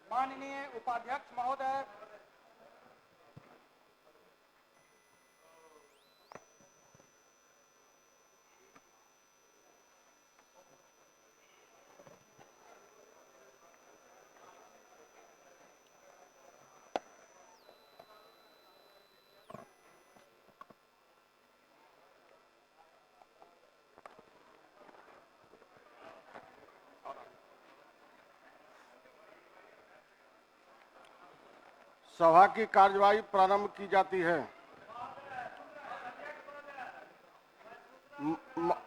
माननीय उपाध्यक्ष महोदय, सभा की कार्यवाही प्रारंभ की जाती है।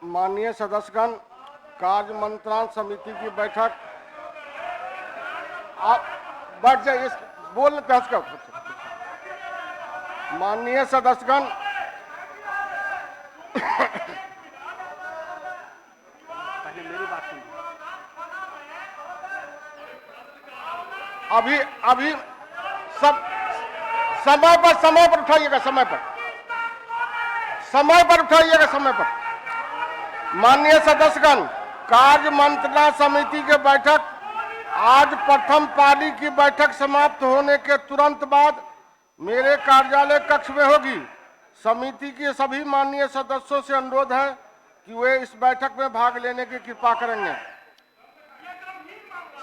माननीय सदस्यगण, कार्य मंत्रणा समिति की बैठक, आप बैठ जाइए, बोल बहस का। माननीय सदस्यगण, पहले मेरी बात सुनिए। अभी सब समय पर उठाइएगा, समय पर उठाइएगा, समय पर। माननीय सदस्यगण, कार्य मंत्रणा समिति की बैठक आज प्रथम पाली की बैठक समाप्त होने के तुरंत बाद मेरे कार्यालय कक्ष में होगी। समिति के सभी माननीय सदस्यों से अनुरोध है कि वे इस बैठक में भाग लेने की कृपा करेंगे।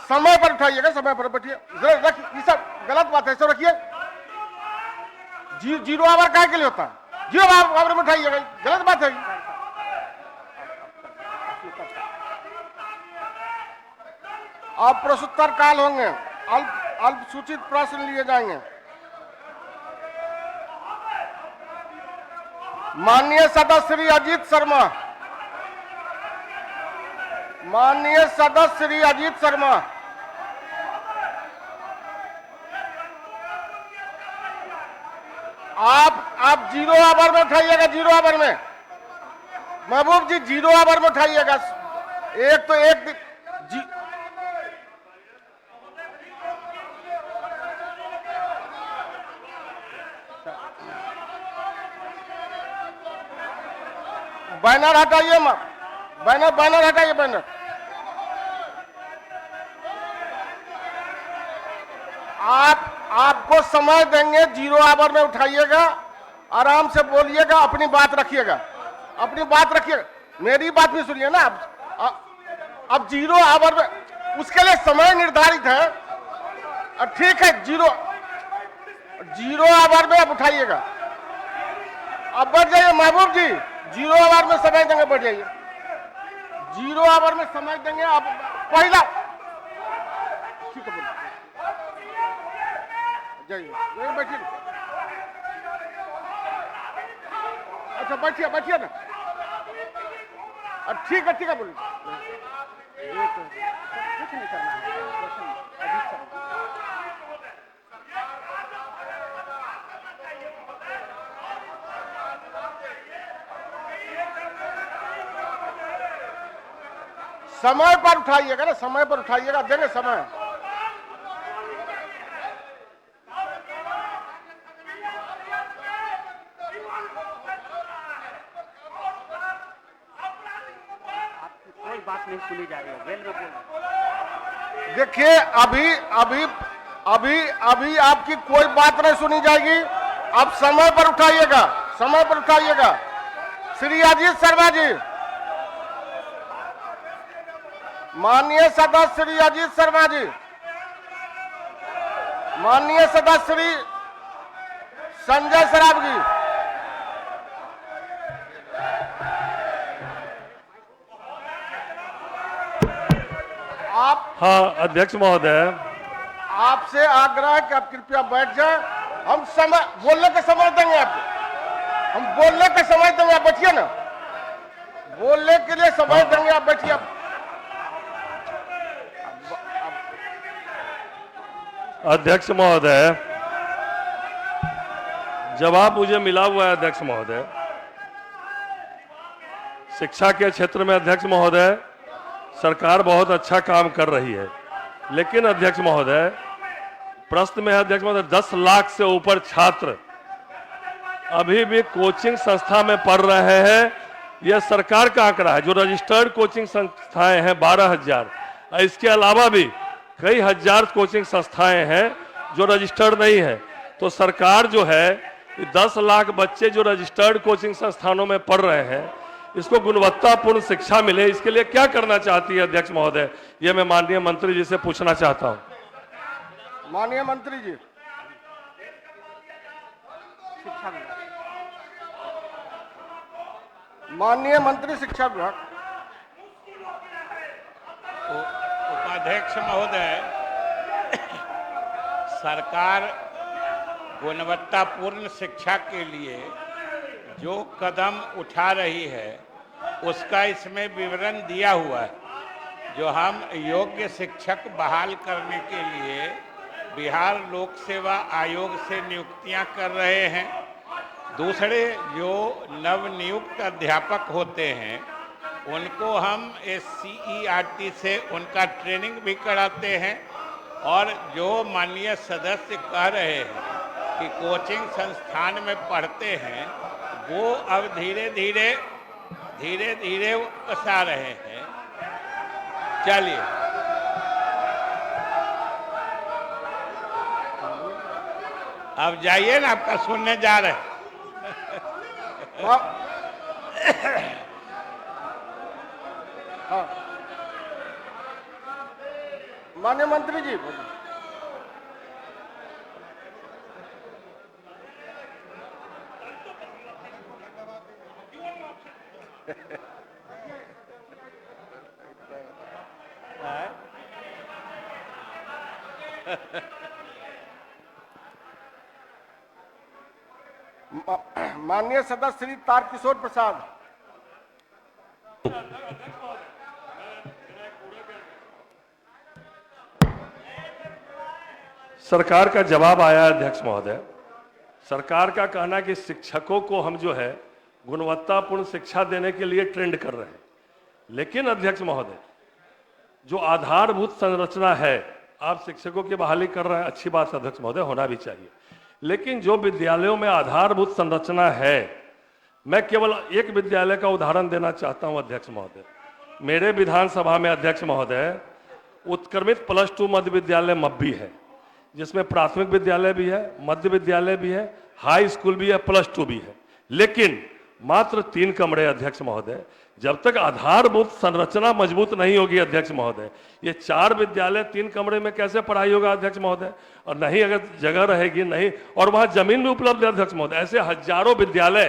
समय पर उठाइएगा, समय पर बैठिए। रखिए, ये सब गलत बात है, सब रखिए। जीरो आवर काहे के लिए होता है? जीरो आवर में उठाइएगा, गलत बात है। अब प्रश्नोत्तर काल होंगे, अल्प सूचित प्रश्न लिए जाएंगे। माननीय सदस्य श्री अजीत शर्मा, माननीय सदस्य श्री अजीत शर्मा, आप जीरो आवर में उठाइएगा, जीरो आवर में। महबूब जी, जीरो आवर में उठाइएगा। एक तो एक बैनर हटाइए, बैनर हटाइए, बैनर। आपको समय देंगे, जीरो आवर में उठाइएगा, आराम से बोलिएगा, अपनी बात रखिएगा, अपनी बात रखिएगा। मेरी बात भी सुनिए ना। अब जीरो आवर में, उसके लिए समय निर्धारित है। ठीक है, जीरो आवर में अब उठाइएगा। अब बढ़ जाइए महबूब जी, जीरो आवर में समय देंगे, बढ़ जाइए। जीरो आवर में समय देंगे। अब पहला, ठीक है, जाइए, बैठिए। अच्छा, बैठिए ना। ठीक है, बोलिए। कुछ नहीं करना है, समय पर उठाइएगा ना, समय पर उठाइएगा, देंगे समय। कोई बात नहीं सुनी जा रही है, वेल में बोल। देखिए, अभी आपकी कोई बात नहीं सुनी जाएगी। आप समय पर उठाइएगा, समय पर उठाइएगा। श्री अजीत शर्मा जी, माननीय सदस्य श्री अजीत शर्मा जी, माननीय सदस्य श्री संजय सराफ जी, आप। हाँ अध्यक्ष महोदय, आपसे आग्रह है कि आप कृपया बैठ जाएं। हम समय बोलने का समय देंगे आपको, हम बोलने का समय देंगे, आप बैठिए ना। बोलने के लिए समय देंगे, आप बैठिए। अध्यक्ष महोदय, जवाब मुझे मिला हुआ है अध्यक्ष महोदय। शिक्षा के क्षेत्र में अध्यक्ष महोदय सरकार बहुत अच्छा काम कर रही है, लेकिन अध्यक्ष महोदय प्रश्न में है अध्यक्ष महोदय 10 लाख से ऊपर छात्र अभी भी कोचिंग संस्था में पढ़ रहे हैं, यह सरकार का आंकड़ा है। जो रजिस्टर्ड कोचिंग संस्थाएं हैं 12,000, और इसके अलावा भी कई हजार कोचिंग संस्थाएं हैं जो रजिस्टर्ड नहीं है। तो सरकार जो है 10 लाख बच्चे जो रजिस्टर्ड कोचिंग संस्थानों में पढ़ रहे हैं, इसको गुणवत्तापूर्ण शिक्षा मिले, इसके लिए क्या करना चाहती है अध्यक्ष महोदय, ये मैं माननीय मंत्री जी से पूछना चाहता हूं। माननीय मंत्री जी। शिक्षा विभाग। माननीय मंत्री शिक्षा विभाग। उपाध्यक्ष महोदय, सरकार गुणवत्तापूर्ण शिक्षा के लिए जो कदम उठा रही है उसका इसमें विवरण दिया हुआ है। जो हम योग्य शिक्षक बहाल करने के लिए बिहार लोक सेवा आयोग से नियुक्तियां कर रहे हैं। दूसरे जो नवनियुक्त अध्यापक होते हैं उनको हम SCERT से उनका ट्रेनिंग भी कराते हैं। और जो माननीय सदस्य कह रहे हैं कि कोचिंग संस्थान में पढ़ते हैं, वो अब धीरे धीरे कसा रहे हैं। चलिए, अब जाइए ना, आपका सुनने जा रहे हैं। हाँ, माननीय मंत्री जी। माननीय सदस्य श्री तारकिशोर प्रसाद। सरकार का जवाब आया है अध्यक्ष महोदय। सरकार का कहना है कि शिक्षकों को हम जो है गुणवत्तापूर्ण शिक्षा देने के लिए ट्रेंड कर रहे हैं। लेकिन अध्यक्ष महोदय, जो आधारभूत संरचना है, आप शिक्षकों की बहाली कर रहे हैं, अच्छी बात अध्यक्ष महोदय, होना भी चाहिए। लेकिन जो विद्यालयों में आधारभूत संरचना है, मैं केवल एक विद्यालय का उदाहरण देना चाहता हूं अध्यक्ष महोदय। मेरे विधानसभा में अध्यक्ष महोदय उत्क्रमित +2 मध्य विद्यालय मब्बी है, जिसमें प्राथमिक विद्यालय भी है, मध्य विद्यालय भी है, हाई स्कूल भी है, +2 भी है। लेकिन मात्र 3 कमरे अध्यक्ष महोदय। जब तक आधारभूत संरचना मजबूत नहीं होगी अध्यक्ष महोदय, ये 4 विद्यालय 3 कमरे में कैसे पढ़ाई होगा अध्यक्ष महोदय। और नहीं अगर जगह रहेगी नहीं, और वहां जमीन भी उपलब्ध है अध्यक्ष महोदय। ऐसे हजारों विद्यालय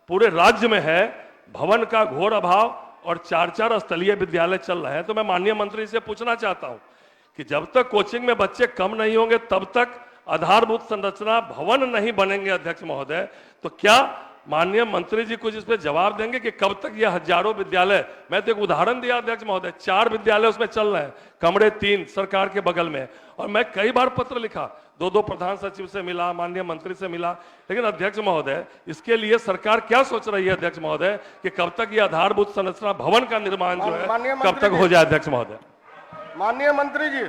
पूरे राज्य में है, भवन का घोर अभाव, और 4-4 स्थलीय विद्यालय चल रहे हैं। तो मैं माननीय मंत्री से पूछना चाहता हूं कि जब तक कोचिंग में बच्चे कम नहीं होंगे तब तक आधारभूत संरचना भवन नहीं बनेंगे अध्यक्ष महोदय। तो क्या माननीय मंत्री जी कुछ इस पे जवाब देंगे कि कब तक ये हजारों विद्यालय, मैं तो एक उदाहरण दिया अध्यक्ष महोदय, 4 विद्यालय उसमें चल रहे हैं, कमरे 3 सरकार के बगल में। और मैं कई बार पत्र लिखा, 2 प्रधान सचिव से मिला, माननीय मंत्री से मिला, लेकिन अध्यक्ष महोदय इसके लिए सरकार क्या सोच रही है अध्यक्ष महोदय कि कब तक ये आधारभूत संरचना भवन का निर्माण जो है कब तक हो जाए अध्यक्ष महोदय। माननीय मंत्री जी।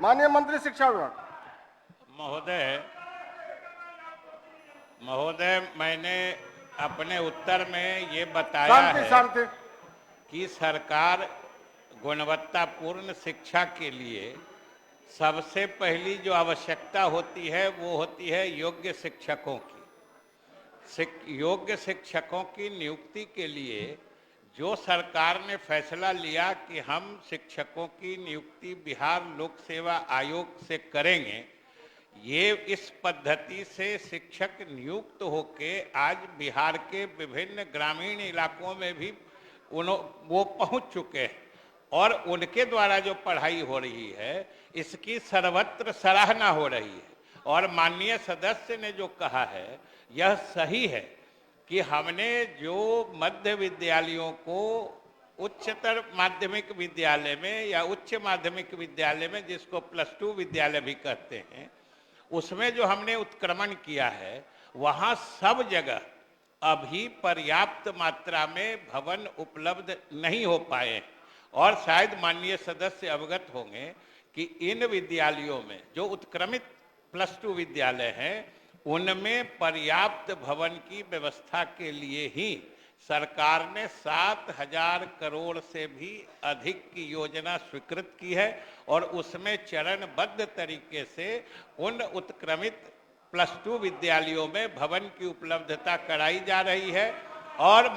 माननीय मंत्री शिक्षा विभाग। महोदय, मैंने अपने उत्तर में ये बताया है कि सरकार गुणवत्तापूर्ण शिक्षा के लिए सबसे पहली जो आवश्यकता होती है वो होती है योग्य शिक्षकों की। योग्य शिक्षकों की नियुक्ति के लिए जो सरकार ने फैसला लिया कि हम शिक्षकों की नियुक्ति बिहार लोक सेवा आयोग से करेंगे, ये इस पद्धति से शिक्षक नियुक्त होके आज बिहार के विभिन्न ग्रामीण इलाकों में भी वो पहुंच चुके हैं, और उनके द्वारा जो पढ़ाई हो रही है इसकी सर्वत्र सराहना हो रही है। और माननीय सदस्य ने जो कहा है यह सही है कि हमने जो मध्य विद्यालयों को उच्चतर माध्यमिक विद्यालय में या उच्च माध्यमिक विद्यालय में, जिसको +2 विद्यालय भी कहते हैं, उसमें जो हमने उत्क्रमण किया है वहाँ सब जगह अभी पर्याप्त मात्रा में भवन उपलब्ध नहीं हो पाए। और शायद माननीय सदस्य अवगत होंगे कि इन विद्यालयों में जो उत्क्रमित +2 विद्यालय हैं उनमें पर्याप्त भवन की व्यवस्था के लिए ही सरकार ने 7,000 करोड़ से भी अधिक की योजना स्वीकृत की है और उसमें चरणबद्ध तरीके से उन उत्क्रमित +2 विद्यालयों में भवन की उपलब्धता कराई जा रही है। और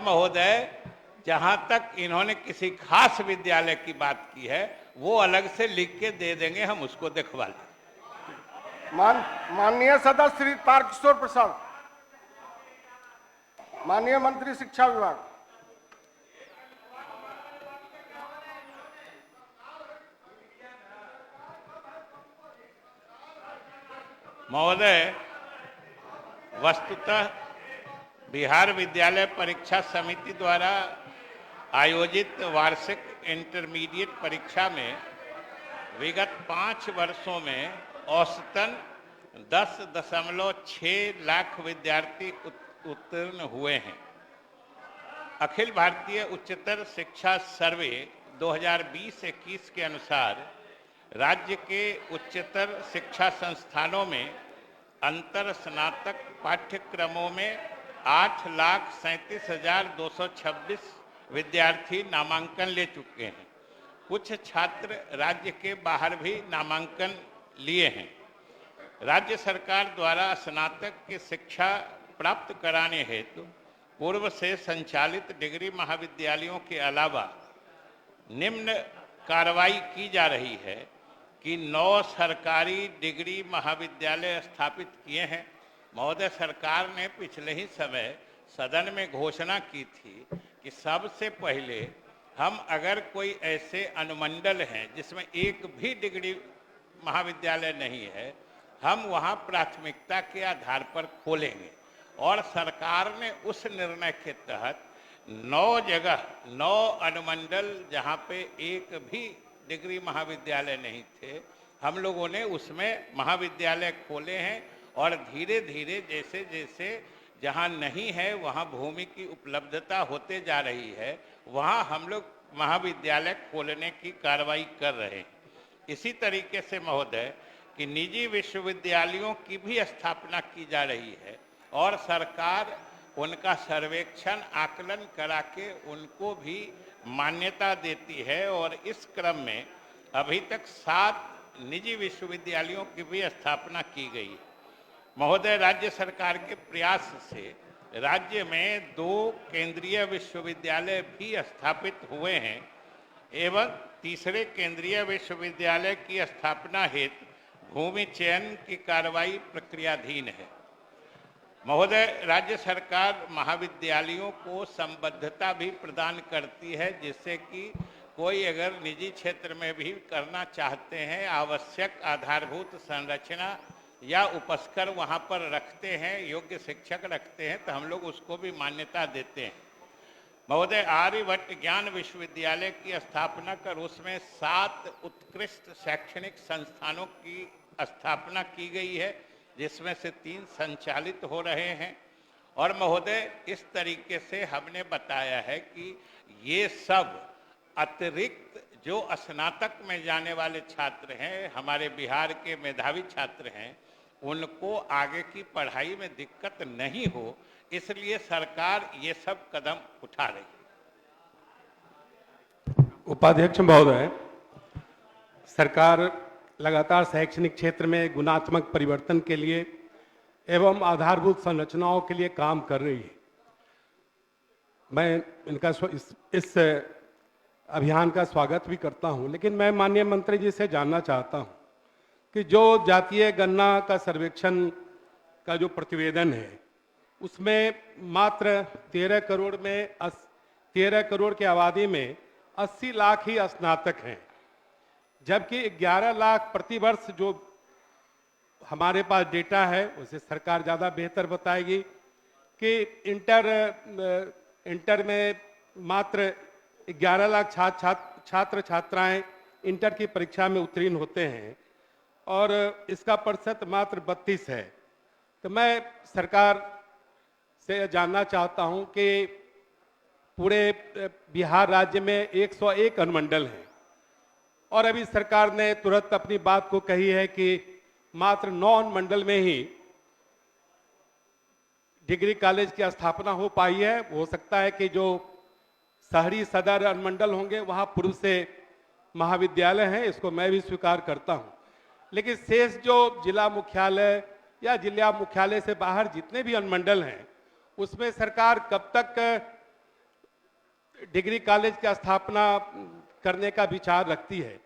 महोदय जहां तक इन्होंने किसी खास विद्यालय की बात की है वो अलग से लिख के दे देंगे, हम उसको दिखवा लेंगे। माननीय सदस्य श्री तारकिशोर प्रसाद, माननीय मंत्री शिक्षा विभाग। महोदय, वस्तुतः बिहार विद्यालय परीक्षा समिति द्वारा आयोजित वार्षिक इंटरमीडिएट परीक्षा में विगत 5 वर्षों में औसतन 10.6 लाख विद्यार्थी उत्तीर्ण हुए हैं। अखिल भारतीय उच्चतर शिक्षा सर्वे 2020-21 के अनुसार राज्य के उच्चतर शिक्षा संस्थानों में अंतर स्नातक पाठ्यक्रमों में 8,37,226 विद्यार्थी नामांकन ले चुके हैं। कुछ छात्र राज्य के बाहर भी नामांकन लिए हैं। राज्य सरकार द्वारा स्नातक की शिक्षा प्राप्त कराने हेतु पूर्व से संचालित डिग्री महाविद्यालयों के अलावा निम्न कार्रवाई की जा रही है कि 9 सरकारी डिग्री महाविद्यालय स्थापित किए हैं। महोदय, सरकार ने पिछले ही समय सदन में घोषणा की थी कि सबसे पहले हम अगर कोई ऐसे अनुमंडल हैं जिसमें एक भी डिग्री महाविद्यालय नहीं है, हम वहां प्राथमिकता के आधार पर खोलेंगे। और सरकार ने उस निर्णय के तहत 9 जगह 9 अनुमंडल जहां पे एक भी डिग्री महाविद्यालय नहीं थे, हम लोगों ने उसमें महाविद्यालय खोले हैं। और धीरे धीरे जैसे जैसे जहां नहीं है वहां भूमि की उपलब्धता होते जा रही है, वहां हम लोग महाविद्यालय खोलने की कार्रवाई कर रहे हैं। इसी तरीके से महोदय कि निजी विश्वविद्यालयों की भी स्थापना की जा रही है और सरकार उनका सर्वेक्षण आकलन करा के उनको भी मान्यता देती है। और इस क्रम में अभी तक 7 निजी विश्वविद्यालयों की भी स्थापना की गई है। महोदय, राज्य सरकार के प्रयास से राज्य में 2 केंद्रीय विश्वविद्यालय भी स्थापित हुए हैं एवं तीसरे केंद्रीय विश्वविद्यालय की स्थापना हेतु भूमि चयन की कार्रवाई प्रक्रियाधीन है। महोदय, राज्य सरकार महाविद्यालयों को संबद्धता भी प्रदान करती है, जिससे कि कोई अगर निजी क्षेत्र में भी करना चाहते हैं, आवश्यक आधारभूत संरचना या उपस्कर वहां पर रखते हैं, योग्य शिक्षक रखते हैं, तो हम लोग उसको भी मान्यता देते हैं। महोदय, आर्यभट्ट ज्ञान विश्वविद्यालय की स्थापना कर उसमें 7 उत्कृष्ट शैक्षणिक संस्थानों की स्थापना की गई है, जिसमें से 3 संचालित हो रहे हैं। और महोदय, इस तरीके से हमने बताया है कि ये सब अतिरिक्त जो स्नातक में जाने वाले छात्र हैं, हमारे बिहार के मेधावी छात्र हैं, उनको आगे की पढ़ाई में दिक्कत नहीं हो, इसलिए सरकार ये सब कदम उठा रही है। उपाध्यक्ष महोदय, सरकार लगातार शैक्षणिक क्षेत्र में गुणात्मक परिवर्तन के लिए एवं आधारभूत संरचनाओं के लिए काम कर रही है। मैं इनका इस अभियान का स्वागत भी करता हूं, लेकिन मैं माननीय मंत्री जी से जानना चाहता हूं कि जो जातीय गणना का सर्वेक्षण का जो प्रतिवेदन है, उसमें मात्र 13 करोड़ की आबादी में 80 लाख ही स्नातक हैं, जबकि 11 लाख प्रतिवर्ष जो हमारे पास डेटा है उसे सरकार ज़्यादा बेहतर बताएगी कि इंटर में मात्र 11 लाख छात्र छात्राएं इंटर की परीक्षा में उत्तीर्ण होते हैं और इसका प्रतिशत मात्र 32 है। तो मैं सरकार से जानना चाहता हूं कि पूरे बिहार राज्य में 101 अनुमंडल हैं और अभी सरकार ने तुरंत अपनी बात को कही है कि मात्र 9 अनुमंडल में ही डिग्री कॉलेज की स्थापना हो पाई है। हो सकता है कि जो शहरी सदर अनुमंडल होंगे वहाँ पूर्व से महाविद्यालय हैं, इसको मैं भी स्वीकार करता हूँ, लेकिन शेष जो जिला मुख्यालय या जिला मुख्यालय से बाहर जितने भी अनुमंडल हैं उसमें सरकार कब तक डिग्री कॉलेज की स्थापना करने का विचार रखती है।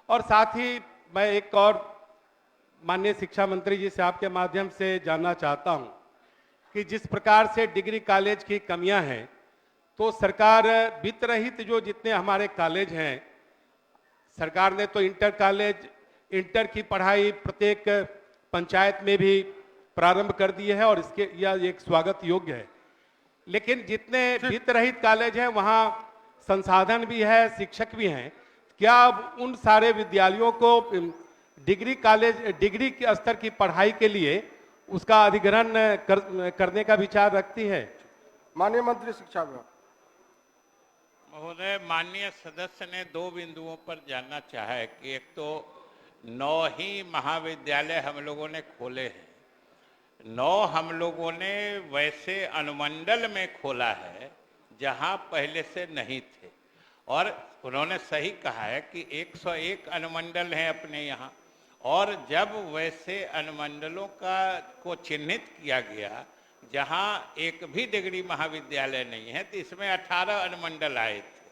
और साथ ही मैं एक और माननीय शिक्षा मंत्री जी से आपके माध्यम से जानना चाहता हूं कि जिस प्रकार से डिग्री कॉलेज की कमियां हैं, तो सरकार वित्त रहित जो जितने हमारे कॉलेज हैं, सरकार ने तो इंटर की पढ़ाई प्रत्येक पंचायत में भी प्रारंभ कर दी है और इसके यह एक स्वागत योग्य है, लेकिन जितने वित्त रहित कॉलेज हैं वहाँ संसाधन भी है, शिक्षक भी हैं। क्या अब उन सारे विद्यालयों को डिग्री के स्तर की पढ़ाई के लिए उसका अधिग्रहण करने का विचार रखती है? माननीय मंत्री शिक्षा विभाग। महोदय, माननीय सदस्य ने दो बिंदुओं पर जानना चाहा है कि एक तो 9 ही महाविद्यालय हम लोगों ने खोले हैं, 9 हम लोगों ने वैसे अनुमंडल में खोला है जहां पहले से नहीं थे। और उन्होंने सही कहा है कि 101 अनुमंडल हैं अपने यहाँ, और जब वैसे अनुमंडलों को चिन्हित किया गया जहां एक भी डिग्री महाविद्यालय नहीं है, तो इसमें 18 अनुमंडल आए थे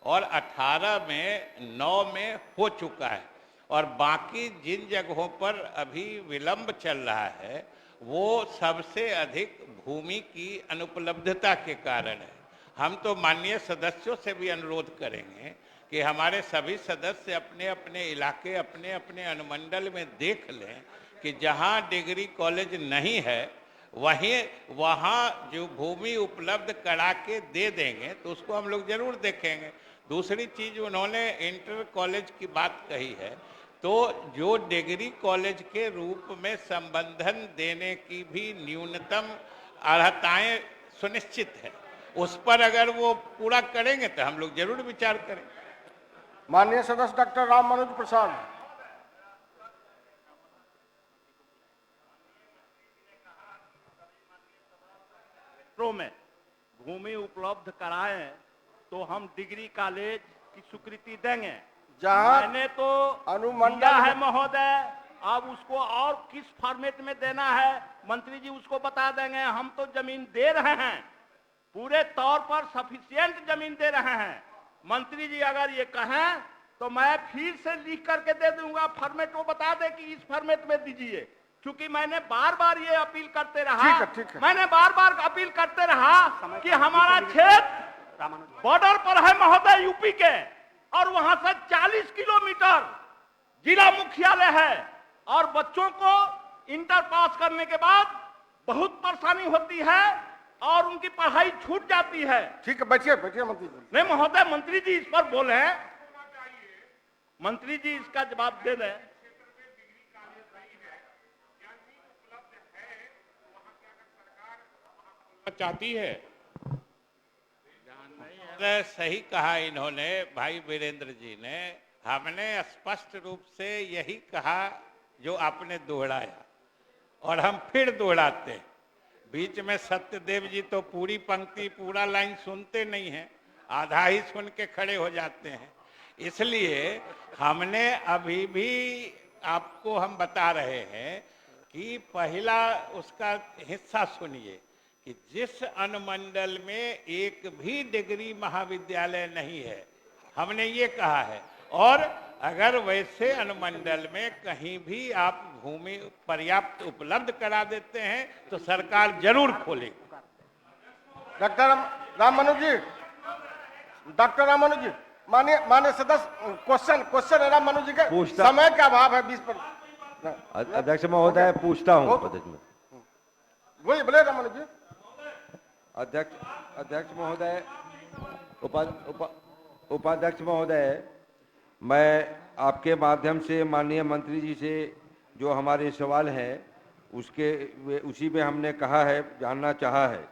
और 18 में 9 में हो चुका है, और बाकी जिन जगहों पर अभी विलंब चल रहा है वो सबसे अधिक भूमि की अनुपलब्धता के कारण है। हम तो माननीय सदस्यों से भी अनुरोध करेंगे कि हमारे सभी सदस्य अपने अपने इलाके, अपने अपने अनुमंडल में देख लें कि जहां डिग्री कॉलेज नहीं है वहाँ जो भूमि उपलब्ध करा के दे देंगे तो उसको हम लोग जरूर देखेंगे। दूसरी चीज, उन्होंने इंटर कॉलेज की बात कही है, तो जो डिग्री कॉलेज के रूप में संबंधन देने की भी न्यूनतम अर्हताएं सुनिश्चित है, उस पर अगर वो पूरा करेंगे तो हम लोग जरूर विचार करेंगे। माननीय सदस्य डॉक्टर राम मनोज प्रसाद। में भूमि उपलब्ध कराएं तो हम डिग्री कॉलेज की स्वीकृति देंगे। जहां मैंने तो अनुमंडल है महोदय, अब उसको और किस फॉर्मेट में देना है मंत्री जी उसको बता देंगे। हम तो जमीन दे रहे हैं, पूरे तौर पर सफिशिएंट जमीन दे रहे हैं। मंत्री जी अगर ये कहें तो मैं फिर से लिख करके दे दूंगा, फॉर्मेट वो बता दे कि इस फॉर्मेट में दीजिए, क्योंकि मैंने बार बार ये अपील करते रहा। ठीक है। मैंने बार बार अपील करते रहा कि हमारा क्षेत्र बॉर्डर पर है महोदय यूपी के, और वहां से 40 किलोमीटर जिला मुख्यालय है, और बच्चों को इंटर पास करने के बाद बहुत परेशानी होती है और उनकी पढ़ाई छूट जाती है। ठीक है, बैठिए मंत्री जी। नहीं महोदय, मंत्री जी इस पर बोले, मंत्री जी इसका जवाब दे दें। चाहती है। सही कहा इन्होंने, भाई वीरेंद्र जी ने। हमने स्पष्ट रूप से यही कहा जो आपने दोहराया, और हम फिर दोहराते हैं। बीच में सत्यदेव जी तो पूरी पंक्ति पूरा लाइन सुनते नहीं हैं, आधा ही सुन के खड़े हो जाते हैं। इसलिए हमने अभी भी आपको हम बता रहे हैं कि पहला उसका हिस्सा सुनिए कि जिस अनुमंडल में एक भी डिग्री महाविद्यालय नहीं है, हमने ये कहा है, और अगर वैसे अनुमंडल में कहीं भी आप भूमि पर्याप्त उपलब्ध करा देते हैं तो सरकार जरूर खोलेगी। डॉक्टर राम मनोज जी, डॉक्टर राम मनोज जी, माननीय सदस्य क्वेश्चन है राम मनोज जी का, समय का अभाव है 20 पर। अध्यक्ष महोदय पूछता हूँ। वही बोले राम मनोज जी। अध्यक्ष महोदय, उपाध्यक्ष महोदय, मैं आपके माध्यम से माननीय मंत्री जी से जो हमारे सवाल हैं उसी में हमने कहा है, जानना चाहा है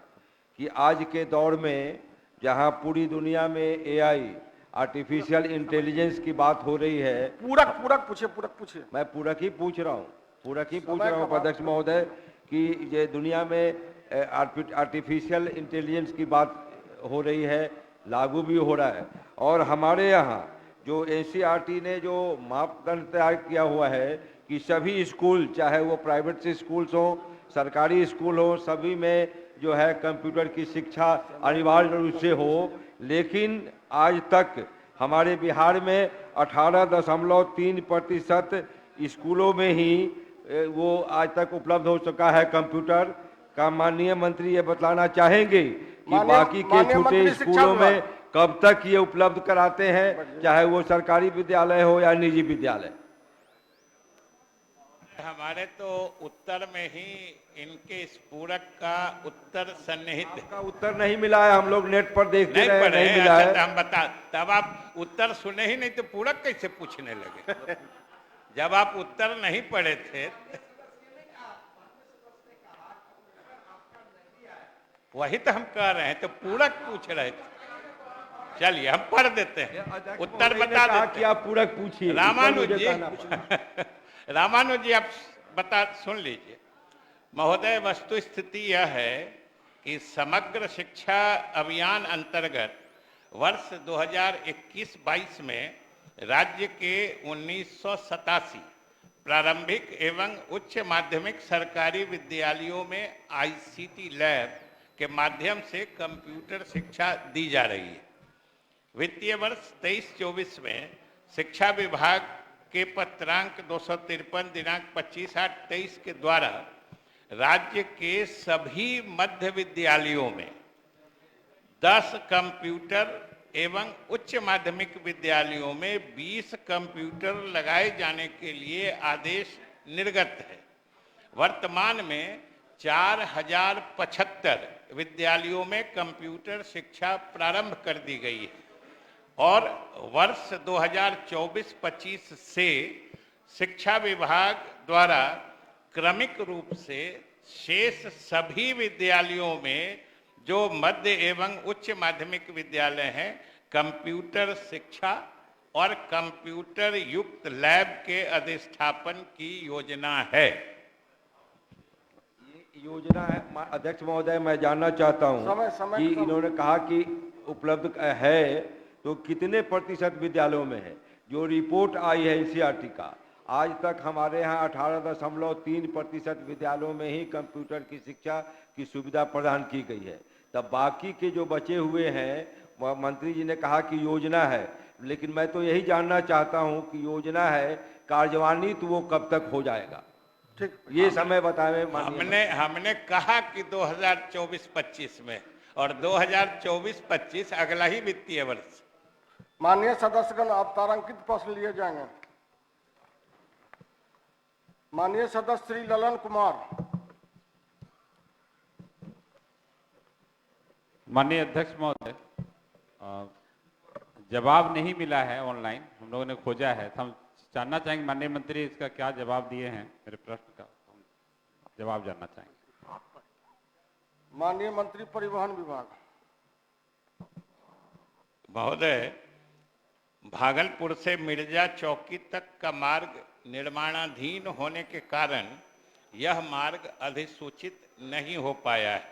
कि आज के दौर में जहां पूरी दुनिया में एआई आर्टिफिशियल इंटेलिजेंस की बात हो रही है। पूरक पूछिए। मैं पूरक ही पूछ रहा हूँ उपाध्यक्ष महोदय कि ये दुनिया में आर्टिफिशियल इंटेलिजेंस की बात हो रही है, लागू भी हो रहा है। और हमारे यहाँ जो एनसीईआरटी ने जो मापदंड तैयार किया हुआ है कि सभी स्कूल, चाहे वो प्राइवेट स्कूल्स हो, सरकारी स्कूल हो, सभी में जो है कंप्यूटर की शिक्षा अनिवार्य रूप से हो। लेकिन आज तक हमारे बिहार में 18.3% स्कूलों में ही वो आज तक उपलब्ध हो चुका है कंप्यूटर का। माननीय मंत्री ये बतलाना चाहेंगे कि बाकी के छोटे स्कूलों में कब तक ये उपलब्ध कराते हैं, चाहे वो सरकारी विद्यालय हो या निजी विद्यालय? हमारे तो उत्तर में ही इनके इस पूरक का उत्तर सन्निहित है। आपका उत्तर नहीं मिला है, हम लोग नेट पर देखते नहीं रहे, पढ़े, नहीं मिला अच्छा, है। तो हम बता, तब आप उत्तर सुने ही नहीं तो पूरक कैसे पूछने लगे? जब आप उत्तर नहीं पढ़े थे, वही तो हम कह रहे हैं, तो पूरक पूछ रहे थे। चलिए हम पढ़ देते हैं, उत्तर बता देते कि आप पूरक पूछिए। रामानुज जी। रामानुज जी आप सुन लीजिए। महोदय, वस्तु स्थिति यह है कि समग्र शिक्षा अभियान अंतर्गत वर्ष 2021-22 में राज्य के 1987 प्रारंभिक एवं उच्च माध्यमिक सरकारी विद्यालयों में आईसीटी लैब के माध्यम से कंप्यूटर शिक्षा दी जा रही है। वित्तीय वर्ष 23-24 में शिक्षा विभाग के पत्रांक 253 दिनांक 25/8/23 के द्वारा राज्य के सभी मध्य विद्यालयों में 10 कंप्यूटर एवं उच्च माध्यमिक विद्यालयों में 20 कंप्यूटर लगाए जाने के लिए आदेश निर्गत है। वर्तमान में 4075 विद्यालयों में कंप्यूटर शिक्षा प्रारंभ कर दी गई है और वर्ष 2024-25 से शिक्षा विभाग द्वारा क्रमिक रूप से शेष सभी विद्यालयों में जो मध्य एवं उच्च माध्यमिक विद्यालय हैं, कंप्यूटर शिक्षा और कंप्यूटर युक्त लैब के अधिष्ठापन की योजना है। योजना है अध्यक्ष महोदय, मैं जानना चाहता हूं कि इन्होंने कहा कि उपलब्ध है, तो कितने प्रतिशत विद्यालयों में है? जो रिपोर्ट आई है एनसीईआरटी का, आज तक हमारे यहाँ 18.3% विद्यालयों में ही कंप्यूटर की शिक्षा की सुविधा प्रदान की गई है। तब बाकी के जो बचे हुए हैं, वह मंत्री जी ने कहा कि योजना है, लेकिन मैं तो यही जानना चाहता हूं कि योजना है, कार्यन्वित वो कब तक हो जाएगा? ठीक, ये समय बताएं। हमने कहा कि 2024-25 में, और 2024-25 अगला ही वित्तीय वर्ष। माननीय सदस्यगण, अब तारांकित प्रश्न लिए जाएंगे। माननीय सदस्य श्री ललन कुमार। माननीय अध्यक्ष महोदय, जवाब नहीं मिला है ऑनलाइन, हम लोगों ने खोजा है, तो हम जानना चाहेंगे माननीय मंत्री इसका क्या जवाब दिए हैं, मेरे प्रश्न का हम जवाब जानना चाहेंगे। माननीय मंत्री परिवहन विभाग। महोदय, भागलपुर से मिर्जा चौकी तक का मार्ग निर्माणाधीन होने के कारण यह मार्ग अधिसूचित नहीं हो पाया है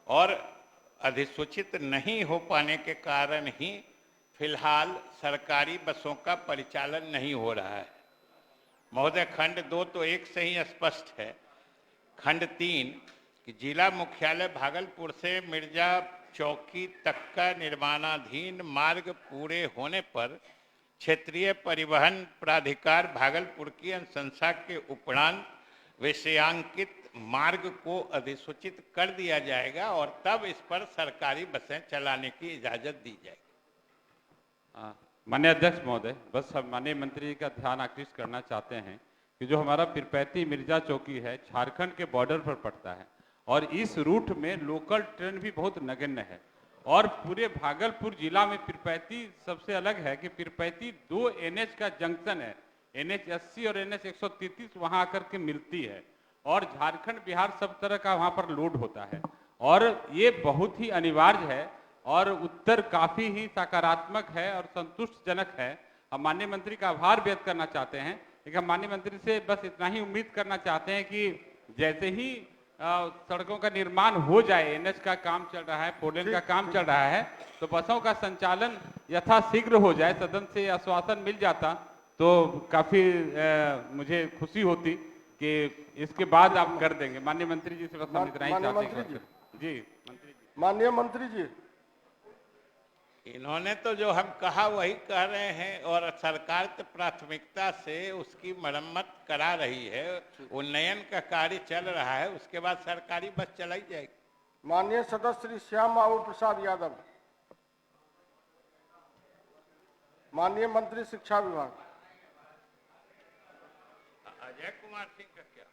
और अधिसूचित नहीं हो पाने के कारण ही फिलहाल सरकारी बसों का परिचालन नहीं हो रहा है। महोदय, खंड 2 तो एक से ही स्पष्ट है। खंड 3 कि जिला मुख्यालय भागलपुर से मिर्जा चौकी तक का निर्माणाधीन मार्ग पूरे होने पर क्षेत्रीय परिवहन प्राधिकार भागलपुर की अनुशंसा के उपरांत विषयांकित मार्ग को अधिसूचित कर दिया जाएगा और तब इस पर सरकारी बसें चलाने की इजाजत दी जाएगी। माननीय अध्यक्ष महोदय, बस हम माननीय मंत्री जी का ध्यान आकृष्ट करना चाहते हैं कि जो हमारा पीरपैंती मिर्जा चौकी है, झारखंड के बॉर्डर पर पड़ता है और इस रूट में लोकल ट्रेन भी बहुत नगण्य है और पूरे भागलपुर जिला में पीरपैंती सबसे अलग है कि पीरपैंती 2 NH का जंक्शन है, NH 80 और NH 133 वहां आकर के मिलती है और झारखंड बिहार सब तरह का वहां पर लोड होता है और ये बहुत ही अनिवार्य है और उत्तर काफी ही सकारात्मक है और संतुष्टजनक है। हम माननीय मंत्री का आभार व्यक्त करना चाहते हैं, लेकिन हम माननीय मंत्री से बस इतना ही उम्मीद करना चाहते हैं कि जैसे ही सड़कों का निर्माण हो जाए, एनएच का काम चल रहा है, फोरलेन का काम चल रहा है, तो बसों का संचालन यथाशीघ्र हो जाए, सदन से आश्वासन मिल जाता तो काफी मुझे खुशी होती कि इसके बाद आप कर देंगे। माननीय मंत्री जी से बस हम इतना ही चाहते हैं। जी मंत्री जी। माननीय मंत्री जी, इन्होंने तो जो हम कहा वही कह रहे हैं, और सरकार तो प्राथमिकता से उसकी मरम्मत करा रही है, उन्नयन का कार्य चल रहा है, उसके बाद सरकारी बस चलाई जाएगी। माननीय सदस्य श्री श्याम बाबू प्रसाद यादव। माननीय मंत्री शिक्षा विभाग। अजय कुमार सिंह का क्या?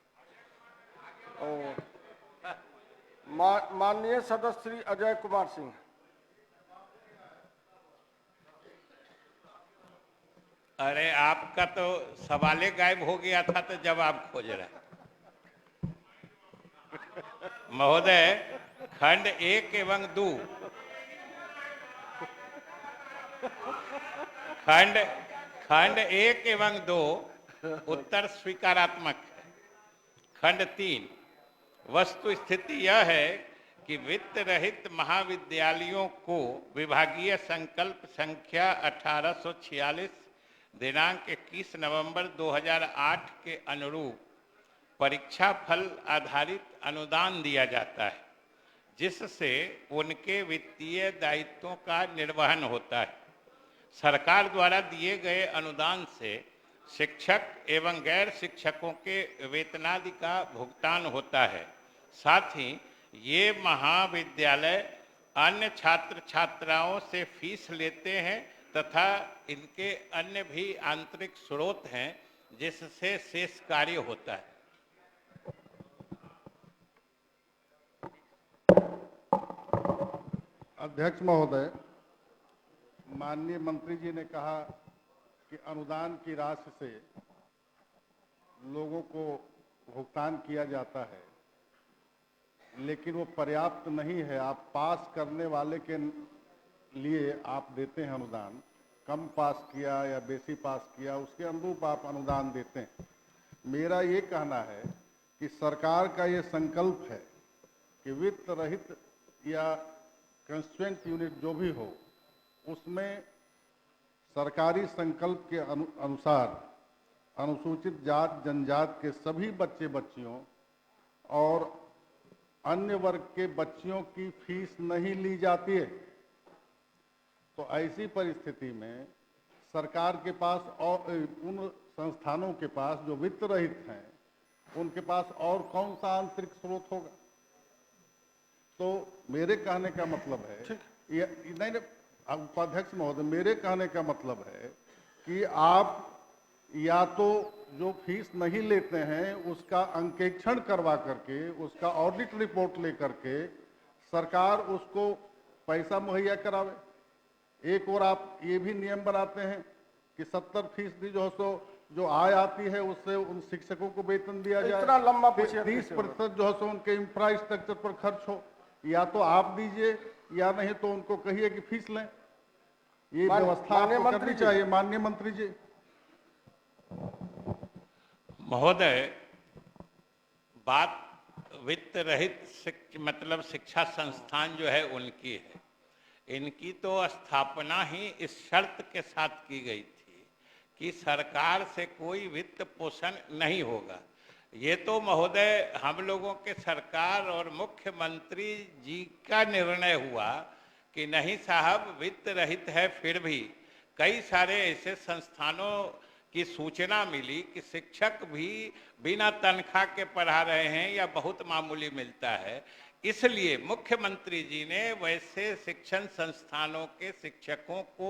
माननीय सदस्य श्री अजय कुमार सिंह। अरे आपका तो सवाले गायब हो गया था, तो जवाब खोज रहे। महोदय, खंड 1 एवं 2, खंड 1 एवं 2 उत्तर स्वीकारात्मक है। खंड 3, वस्तु स्थिति यह है कि वित्त रहित महाविद्यालयों को विभागीय संकल्प संख्या 1846 दिनांक 21 नवंबर 2008 के अनुरूप परीक्षा फल आधारित अनुदान दिया जाता है, जिससे उनके वित्तीय दायित्वों का निर्वहन होता है। सरकार द्वारा दिए गए अनुदान से शिक्षक एवं गैर शिक्षकों के वेतनादि का भुगतान होता है। साथ ही ये महाविद्यालय अन्य छात्र छात्राओं से फीस लेते हैं तथा इनके अन्य भी आंतरिक स्रोत हैं, जिससे शेष कार्य होता है। अध्यक्ष महोदय, माननीय मंत्री जी ने कहा कि अनुदान की राशि से लोगों को भुगतान किया जाता है, लेकिन वो पर्याप्त नहीं है। आप पास करने वाले के लिए आप देते हैं अनुदान, कम पास किया या बेसी पास किया उसके अनुरूप आप अनुदान देते हैं। मेरा ये कहना है कि सरकार का ये संकल्प है कि वित्त रहित या कंस्टिट्यूएंट यूनिट जो भी हो, उसमें सरकारी संकल्प के अनुसार अनुसूचित जात जनजात के सभी बच्चे बच्चियों और अन्य वर्ग के बच्चियों की फीस नहीं ली जाती है। तो ऐसी परिस्थिति में सरकार के पास और उन संस्थानों के पास जो वित्त रहित हैं, उनके पास और कौन सा आंतरिक स्रोत होगा। तो मेरे कहने का मतलब है, नहीं उपाध्यक्ष महोदय, मेरे कहने का मतलब है कि आप या तो जो फीस नहीं लेते हैं उसका अंकेक्षण करवा करके, उसका ऑडिट रिपोर्ट लेकर के सरकार उसको पैसा मुहैया करावे। एक और आप ये भी नियम बनाते हैं कि 70% जो है सो जो आय आती है उससे उन शिक्षकों को वेतन दिया जाए। इतना लंबा 30% जो है सो उनके इंफ्रास्ट्रक्चर पर खर्च हो। या तो आप दीजिए या नहीं तो उनको कहिए कि फीस लें। ये व्यवस्था आपको करनी चाहिए माननीय मंत्री जी। महोदय, बात वित्त रहित मतलब शिक्षा संस्थान जो है उनकी है। इनकी तो स्थापना ही इस शर्त के साथ की गई थी कि सरकार से कोई वित्त पोषण नहीं होगा। ये तो महोदय हम लोगों के सरकार और मुख्यमंत्री जी का निर्णय हुआ कि नहीं साहब, वित्त रहित है, फिर भी कई सारे ऐसे संस्थानों की सूचना मिली कि शिक्षक भी बिना तनख्वाह के पढ़ा रहे हैं या बहुत मामूली मिलता है। इसलिए मुख्यमंत्री जी ने वैसे शिक्षण संस्थानों के शिक्षकों को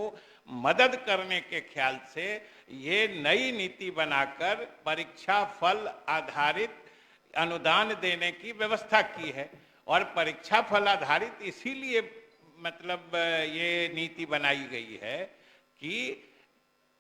मदद करने के ख्याल से ये नई नीति बनाकर परीक्षा फल आधारित अनुदान देने की व्यवस्था की है। और परीक्षा फल आधारित इसीलिए मतलब ये नीति बनाई गई है कि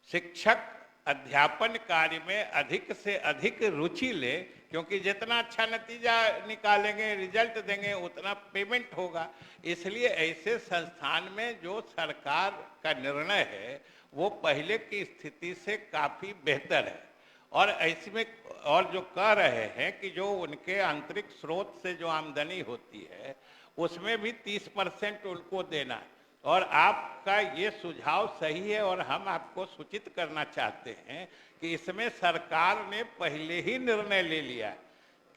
शिक्षक अध्यापन कार्य में अधिक से अधिक रुचि ले, क्योंकि जितना अच्छा नतीजा निकालेंगे, रिजल्ट देंगे, उतना पेमेंट होगा। इसलिए ऐसे संस्थान में जो सरकार का निर्णय है वो पहले की स्थिति से काफ़ी बेहतर है। और ऐसे में और जो कह रहे हैं कि जो उनके आंतरिक स्रोत से जो आमदनी होती है उसमें भी 30% उनको देना है। और आपका ये सुझाव सही है और हम आपको सूचित करना चाहते हैं कि इसमें सरकार ने पहले ही निर्णय ले लिया है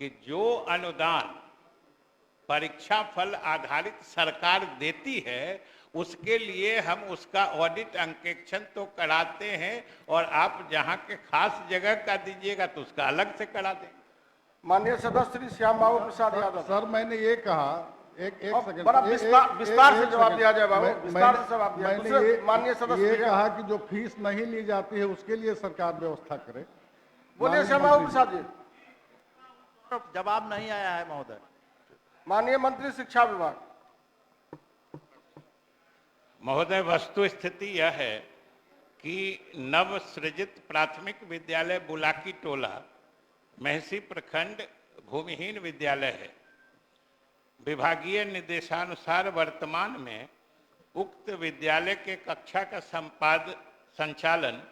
कि जो अनुदान परीक्षा फल आधारित सरकार देती है उसके लिए हम उसका ऑडिट अंकेक्षण तो कराते हैं और आप जहां के खास जगह का दीजिएगा तो उसका अलग से करा दें। माननीय सदस्य श्री श्याम बाबू प्रसाद यादव। सर मैंने ये कहा एक सेकंड, बड़ा विस्तार से जवाब दिया जाए बाबू, विस्तार से जवाब दिया। मैंने दूसरे माननीय सदस्य ये कहा कि जो फीस नहीं ली जाती है उसके लिए सरकार व्यवस्था करे। बोलिए श्याम बाबू प्रसाद जी। जवाब नहीं आया है महोदय। माननीय मंत्री शिक्षा विभाग। महोदय, वस्तु स्थिति यह है कि नव सृजित प्राथमिक विद्यालय बुलाकी टोला महसी प्रखंड भूमिहीन विद्यालय है। विभागीय निर्देशानुसार वर्तमान में उक्त विद्यालय के कक्षा का संचालन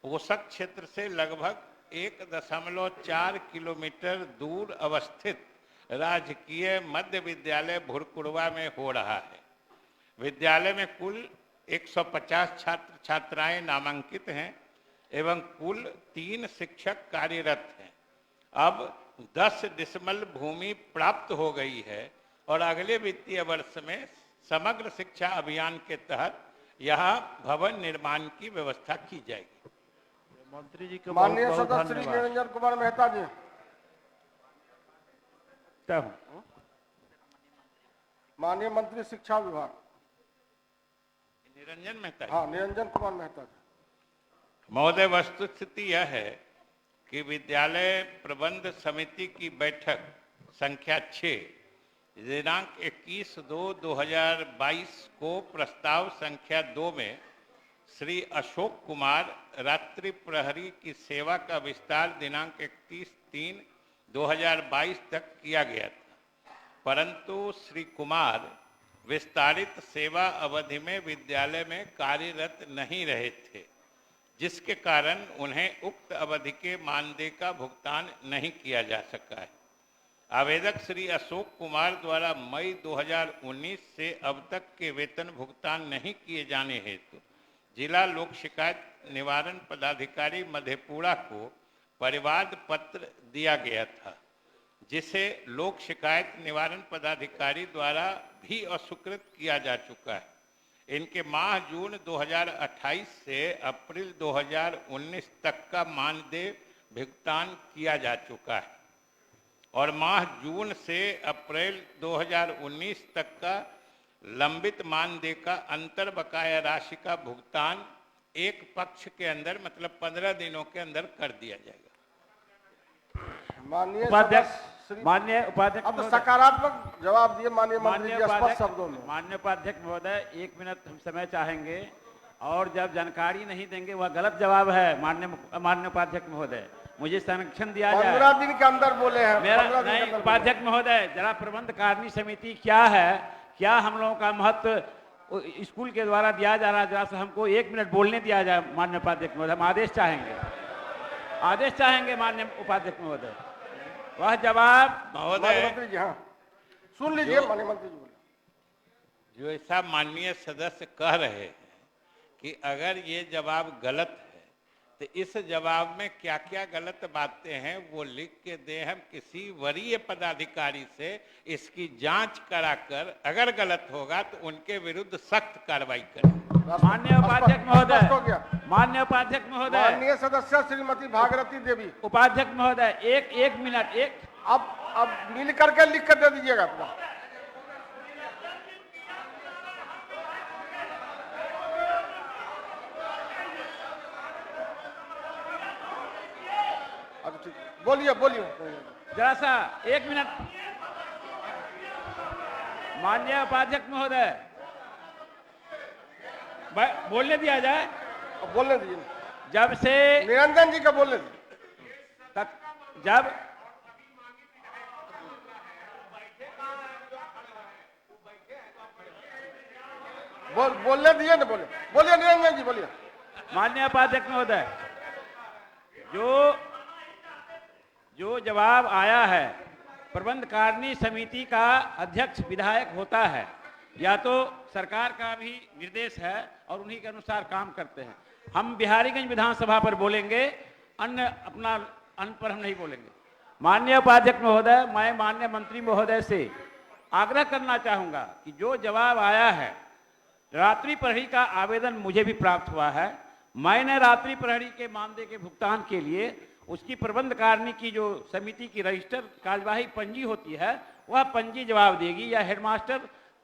पोषक क्षेत्र से लगभग 1.4 किलोमीटर दूर अवस्थित राजकीय मध्य विद्यालय भुरकुड़वा में हो रहा है। विद्यालय में कुल 150 छात्र छात्राएं नामांकित हैं एवं कुल 3 शिक्षक कार्यरत हैं। अब 10 डिसमल भूमि प्राप्त हो गई है और अगले वित्तीय वर्ष में समग्र शिक्षा अभियान के तहत यहाँ भवन निर्माण की व्यवस्था की जाएगी। मंत्री जी को माननीय बहुत बहुत सदस्य श्री धन्यवाद। निरंजन कुमार मेहता जी। माननीय मंत्री शिक्षा विभाग। निरंजन मेहता। हाँ, निरंजन कुमार मेहता जी। महोदय, वस्तुस्थिति यह है कि विद्यालय प्रबंध समिति की बैठक संख्या 6 दिनांक 21/2/2022 को प्रस्ताव संख्या 2 में श्री अशोक कुमार रात्रि प्रहरी की सेवा का विस्तार दिनांक 31/3/2022 तक किया गया था, परंतु श्री कुमार विस्तारित सेवा अवधि में विद्यालय में कार्यरत नहीं रहे थे, जिसके कारण उन्हें उक्त अवधि के मानदेय का भुगतान नहीं किया जा सका है। आवेदक श्री अशोक कुमार द्वारा मई 2019 से अब तक के वेतन भुगतान नहीं किए जाने हेतु जिला लोक शिकायत निवारण पदाधिकारी मधेपुरा को परिवाद पत्र दिया गया था, जिसे लोक शिकायत निवारण पदाधिकारी द्वारा भी अस्वीकृत किया जा चुका है। इनके माह जून 2028 से अप्रैल 2019 तक का मानदेय भुगतान किया जा चुका है और माह जून से अप्रैल 2019 तक का लंबित मानदेय का अंतर बकाया राशि का भुगतान एक पक्ष के अंदर मतलब 15 दिनों के अंदर कर दिया जाएगा। माननीय उपाध्यक्ष श्री माननीय उपाध्यक्ष अब सकारात्मक जवाब दिए माननीय मंत्री जी स्पष्ट शब्दों में। माननीय उपाध्यक्ष महोदय 1 मिनट हम समय चाहेंगे और जब जानकारी नहीं देंगे वह गलत जवाब है। माननीय उपाध्यक्ष महोदय मुझे संरक्षण दिया जाए। 15 दिन के अंदर बोले हैं। मेरा नहीं उपाध्यक्ष महोदय, जरा प्रबंध कारिणी समिति क्या है, क्या हम लोगों का महत्व स्कूल के द्वारा दिया जा रहा है, जरा सा हमको 1 मिनट बोलने दिया जाए। माननीय उपाध्यक्ष महोदय, हम आदेश चाहेंगे माननीय उपाध्यक्ष महोदय। वह जवाब महोदय मंत्री जी। हाँ, सुन लीजिए माननीय मंत्री जी बोले। जो ऐसा माननीय सदस्य कह रहे हैं कि अगर ये जवाब गलत है तो इस जवाब में क्या क्या गलत बातें हैं वो लिख के दें, हम किसी वरीय पदाधिकारी से इसकी जांच कराकर अगर गलत होगा तो उनके विरुद्ध सख्त कार्रवाई करें। माननीय उपाध्यक्ष महोदय, माननीय उपाध्यक्ष महोदय, माननीय सदस्य श्रीमती भागीरथी देवी। उपाध्यक्ष महोदय एक मिनट अब मिल करके लिख कर दे दीजिएगा अपना। बोलिए जरा सा 1 मिनट। माननीय उपाध्यक्ष महोदय बोलने दिया जाए। बोलने दीजिए। जब से निरंजन जी का बोलने दीजिए तक जब बोलने दीजिए ना। बोलिए निरंजन जी बोलिए। माननीय उपाध्यक्ष महोदय, जो जो जवाब आया है, प्रबंध कारिणी समिति का अध्यक्ष विधायक होता है, या तो सरकार का भी निर्देश है और उन्हीं के अनुसार काम करते हैं। हम बिहारीगंज विधानसभा पर बोलेंगे, अन्य पर हम नहीं बोलेंगे। माननीय उपाध्यक्ष महोदय, मैं माननीय मंत्री महोदय से आग्रह करना चाहूंगा कि जो जवाब आया है, रात्रि प्रहरी का आवेदन मुझे भी प्राप्त हुआ है। मैंने रात्रि प्रहरी के मानदेय के भुगतान के लिए उसकी प्रबंध कारिणी की जो समिति की रजिस्टर कार्यवाही पंजी होती है, वह पंजी जवाब देगी, या हेडमास्टर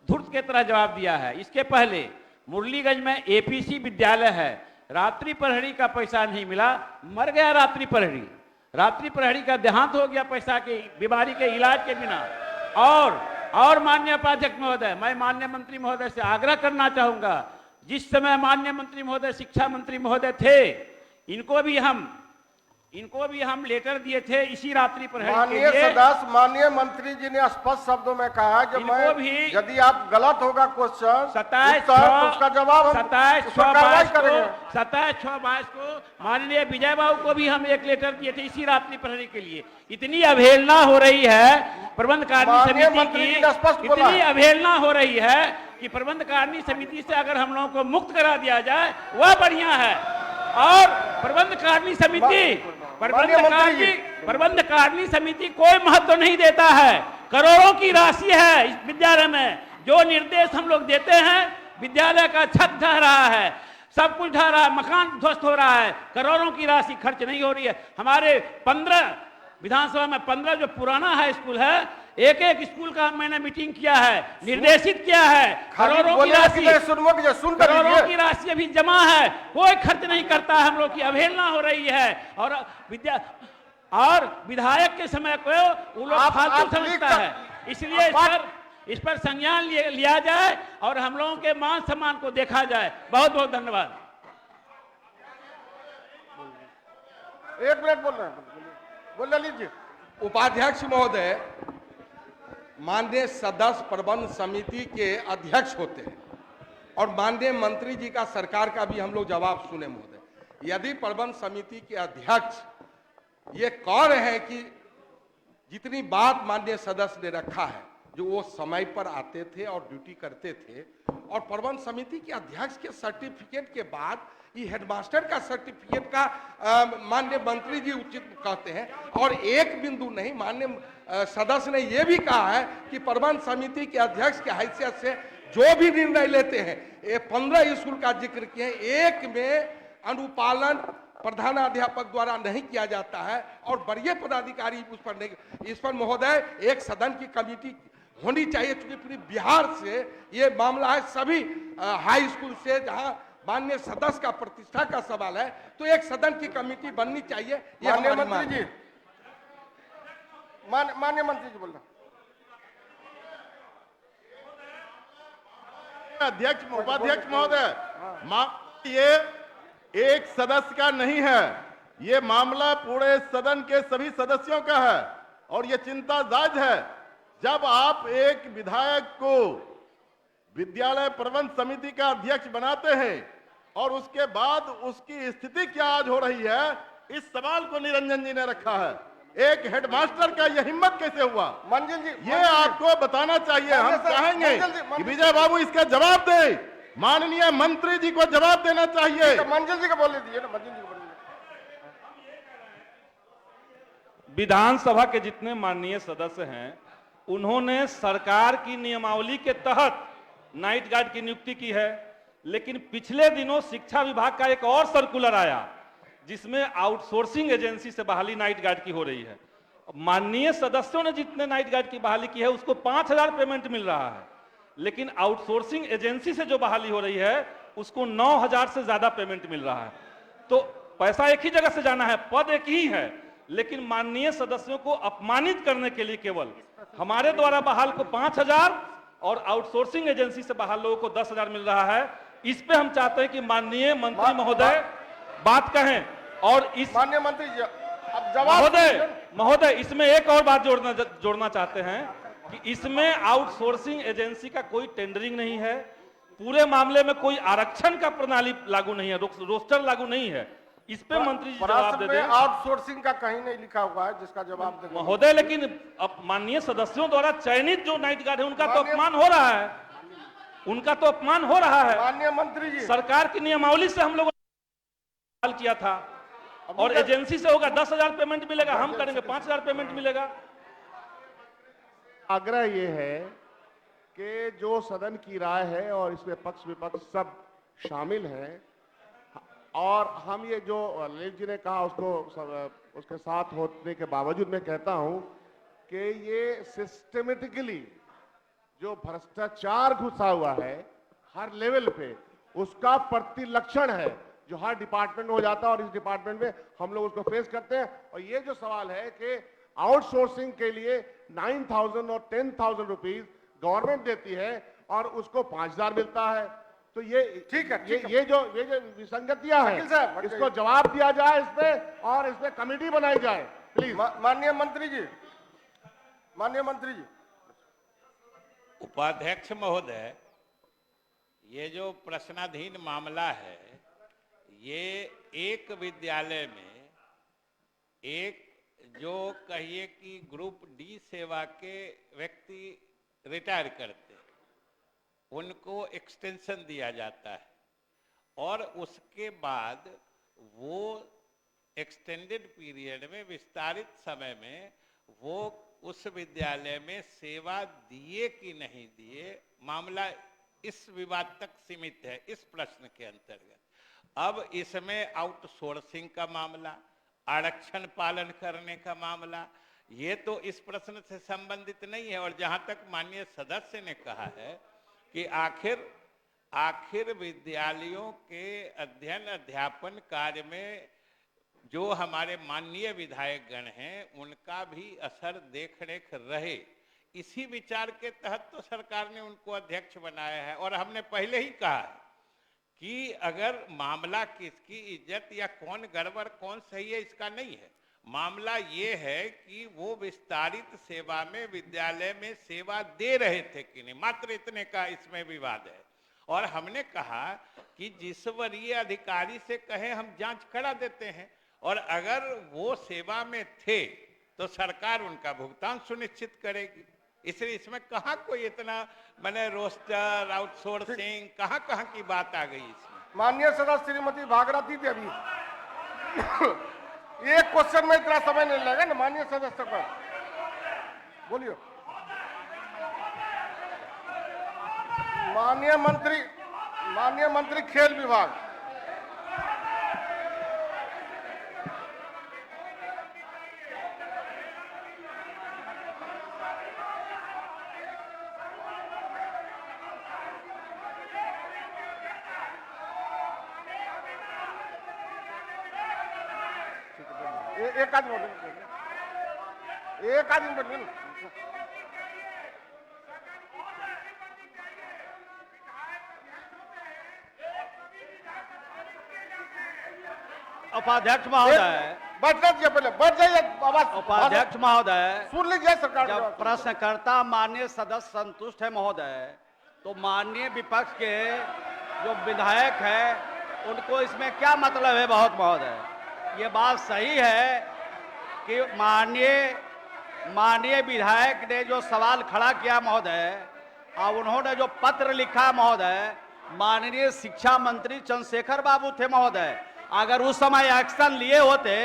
धूर्त के तरह जवाब दिया है। इसके पहले मुरलीगंज में एपीसी विद्यालय है, रात्रि प्रहरी का पैसा नहीं मिला, मर गया रात्रि प्रहरी। रात्रि प्रहरी का देहांत हो गया पैसा के, बीमारी के इलाज के बिना। और माननीय उपाध्यक्ष महोदय, मैं माननीय मंत्री महोदय से आग्रह करना चाहूंगा, जिस समय माननीय मंत्री महोदय शिक्षा मंत्री महोदय थे, इनको भी हम लेटर दिए थे इसी रात्रि प्रहरी के लिए। माननीय सदस्य, माननीय मंत्री जी ने स्पष्ट शब्दों में कहा कि मैं भी, यदि आप गलत होगा क्वेश्चन 27/6 उसका जवाब हम 27/6/22 को माननीय विजय बाबू को भी हम एक लेटर दिए थे इसी रात्रि प्रहरी के लिए। इतनी अवहेलना हो रही है प्रबंध कारिणी समिति की, इतनी अवहेलना हो रही है कि प्रबंध कारिणी समिति से अगर हम लोगों को मुक्त करा दिया जाए वह बढ़िया है। और प्रबंध कारिणी समिति कोई महत्व नहीं देता है। करोड़ों की राशि है इस विद्यालय में, जो निर्देश हम लोग देते हैं, विद्यालय का छत ढह रहा है, सब कुछ ढह रहा है, मकान ध्वस्त हो रहा है, करोड़ों की राशि खर्च नहीं हो रही है। हमारे 15 विधानसभा में 15 जो पुराना हाई स्कूल है, एक स्कूल का मैंने मीटिंग किया है, निर्देशित किया है। करोड़ों की राशि अभी जमा है, कोई खर्च नहीं करता है, हम लोग की अवहेलना हो रही है। और विधायक के समय को वो लोग फालतू समझता है। इसलिए इस पर संज्ञान लिया जाए और हम लोगों के मान सम्मान को देखा जाए। बहुत बहुत धन्यवाद। 1 मिनट बोल रहे हैं, बोल लीजिए। उपाध्यक्ष महोदय, माननीय सदस्य प्रबंध समिति के अध्यक्ष होते हैं और माननीय मंत्री जी का, सरकार का भी हम लोग जवाब सुने महोदय। यदि प्रबंध समिति के अध्यक्ष ये कह रहे हैं कि जितनी बात माननीय सदस्य ने रखा है, जो वो समय पर आते थे और ड्यूटी करते थे, और प्रबंध समिति के अध्यक्ष के सर्टिफिकेट के बाद ये हेडमास्टर का सर्टिफिकेट का माननीय मंत्री जी उचित कहते हैं। और एक बिंदु नहीं, माननीय सदस्य ने यह भी कहा है कि प्रबंध समिति के अध्यक्ष की हैसियत से जो भी निर्णय लेते हैं, ये 15 स्कूल का जिक्र किए हैं, एक में अनुपालन प्रधानाध्यापक द्वारा नहीं किया जाता है और वरीय पदाधिकारी उस पर नहीं। इस पर महोदय एक सदन की कमेटी होनी चाहिए, क्योंकि पूरी बिहार से ये मामला है, सभी हाई स्कूल से, जहां माननीय सदस्य का प्रतिष्ठा का सवाल है, तो एक सदन की कमेटी बननी चाहिए। ये माननीय मंत्री जी, माननीय मंत्री जी बोल रहे। अध्यक्ष उपाध्यक्ष महोदय, ये एक सदस्य का नहीं है, ये मामला पूरे सदन के सभी सदस्यों का है और ये चिंता जायज है। जब आप एक विधायक को विद्यालय प्रबंध समिति का अध्यक्ष बनाते हैं और उसके बाद उसकी स्थिति क्या आज हो रही है, इस सवाल को निरंजन जी ने रखा है। एक हेडमास्टर का यह हिम्मत कैसे हुआ, मंजिल जी, ये आपको बताना चाहिए। हम चाहेंगे कि विजय बाबू इसका जवाब दें, माननीय मंत्री जी को जवाब देना चाहिए। मंजिल जी को बोल दीजिए ना, मंजिल जी को बोल दीजिए। विधानसभा के जितने माननीय सदस्य हैं, उन्होंने सरकार की नियमावली के तहत नाइट गार्ड की नियुक्ति की है, लेकिन पिछले दिनों शिक्षा विभाग का एक और सर्कुलर आया जिसमें आउटसोर्सिंग एजेंसी से बहाली नाइट गार्ड की हो रही है। माननीय सदस्यों ने जितने नाइट गार्ड की बहाली की है उसको 5,000 पेमेंट मिल रहा है, लेकिन आउटसोर्सिंग एजेंसी से जो बहाली हो रही है उसको 9,000 से ज्यादा पेमेंट मिल रहा है। तो पैसा एक ही जगह से जाना है, पद एक ही है, लेकिन माननीय सदस्यों को अपमानित करने के लिए केवल हमारे द्वारा बहाल को 5,000 और आउटसोर्सिंग एजेंसी से बहाल लोगों को 10,000 मिल रहा है। इस पे हम चाहते हैं कि माननीय मंत्री महोदय बात कहें। और इस माननीय मंत्री जी अब जवाब महोदय इसमें एक और बात जोड़ना चाहते हैं कि इसमें आउटसोर्सिंग एजेंसी का कोई टेंडरिंग नहीं है, पूरे मामले में कोई आरक्षण का प्रणाली लागू नहीं है, रोस्टर लागू नहीं है। इस पे मंत्री जी जवाब दे दें। आउटसोर्सिंग का कहीं नहीं लिखा हुआ है जिसका जवाब दे महोदय, लेकिन अब माननीय सदस्यों द्वारा चयनित जो नाइट गार्ड है उनका तो अपमान हो रहा है, उनका तो अपमान हो रहा है। माननीय मंत्री जी, सरकार की नियमावली से हम लोगों ने सवाल किया था और एजेंसी से होगा 10,000 पेमेंट मिलेगा, हम करेंगे 5,000 पेमेंट मिलेगा। आग्रह ये है कि जो सदन की राय है और इसमें पक्ष विपक्ष सब शामिल हैं, और हम ये जो ललित जी ने कहा उसके साथ होने के बावजूद मैं कहता हूं कि ये सिस्टमेटिकली जो भ्रष्टाचार घुसा हुआ है हर लेवल पे, उसका प्रतिलक्षण है जो हर डिपार्टमेंट में हो जाता है, और इस डिपार्टमेंट में हम लोग उसको फेस करते हैं। और ये जो सवाल है कि आउटसोर्सिंग के लिए 9,000 और 10,000 रुपीज गवर्नमेंट देती है और उसको 5,000 मिलता है, तो ये ठीक है, ये जो विसंगतियां हैं, इसको जवाब दिया जाए इस पे, और इस पे कमेटी बनाई जाए प्लीज। माननीय मंत्री जी, माननीय मंत्री जी। उपाध्यक्ष महोदय, ये जो प्रश्नाधीन मामला है, ये एक विद्यालय में एक जो कहिए कि ग्रुप डी सेवा के व्यक्ति रिटायर करते हैं, उनको एक्सटेंशन दिया जाता है और उसके बाद वो एक्सटेंडेड पीरियड में, विस्तारित समय में वो उस विद्यालय में सेवा दिए कि नहीं दिए, मामला इस विवाद तक सीमित है इस प्रश्न के अंतर्गत। अब इसमें आउटसोर्सिंग का मामला, आरक्षण पालन करने का मामला, ये तो इस प्रश्न से संबंधित नहीं है। और जहां तक माननीय सदस्य ने कहा है कि आखिर विद्यालयों के अध्ययन अध्यापन कार्य में जो हमारे माननीय विधायक गण हैं उनका भी असर देखरेख रहे, इसी विचार के तहत तो सरकार ने उनको अध्यक्ष बनाया है। और हमने पहले ही कहा है कि अगर मामला किसकी इज्जत या कौन गड़बड़ कौन सही है इसका नहीं है, मामला ये है कि वो विस्तारित सेवा में विद्यालय में सेवा दे रहे थे कि नहीं, मात्र इतने का इसमें विवाद है। और हमने कहा कि जिस वरीय अधिकारी से कहे हम जांच करा देते हैं, और अगर वो सेवा में थे तो सरकार उनका भुगतान सुनिश्चित करेगी। इसलिए इसमें कहाँ कोई इतना मैंने रोस्टर आउटसोर्सिंग कहाँ की बात आ गई इसमें। माननीय सदस्य श्रीमती भागीरथी देवी, एक क्वेश्चन में इतना समय नहीं लगेगा ना माननीय सदस्य पर, बोलिए। माननीय मंत्री खेल विभाग, एक आदमी बोलिए। उपाध्यक्ष महोदय, बैठना चाहिए, पहले बैठ जाइए। उपाध्यक्ष महोदय, सुन लीजिए सरकार। जब प्रश्नकर्ता माननीय सदस्य संतुष्ट है महोदय, तो माननीय विपक्ष के जो विधायक है उनको इसमें क्या मतलब है? बहुत महोदय, ये बात सही है कि माननीय विधायक ने जो सवाल खड़ा किया महोदय, और उन्होंने जो पत्र लिखा महोदय, माननीय शिक्षा मंत्री चंद्रशेखर बाबू थे महोदय। अगर उस समय एक्शन लिए होते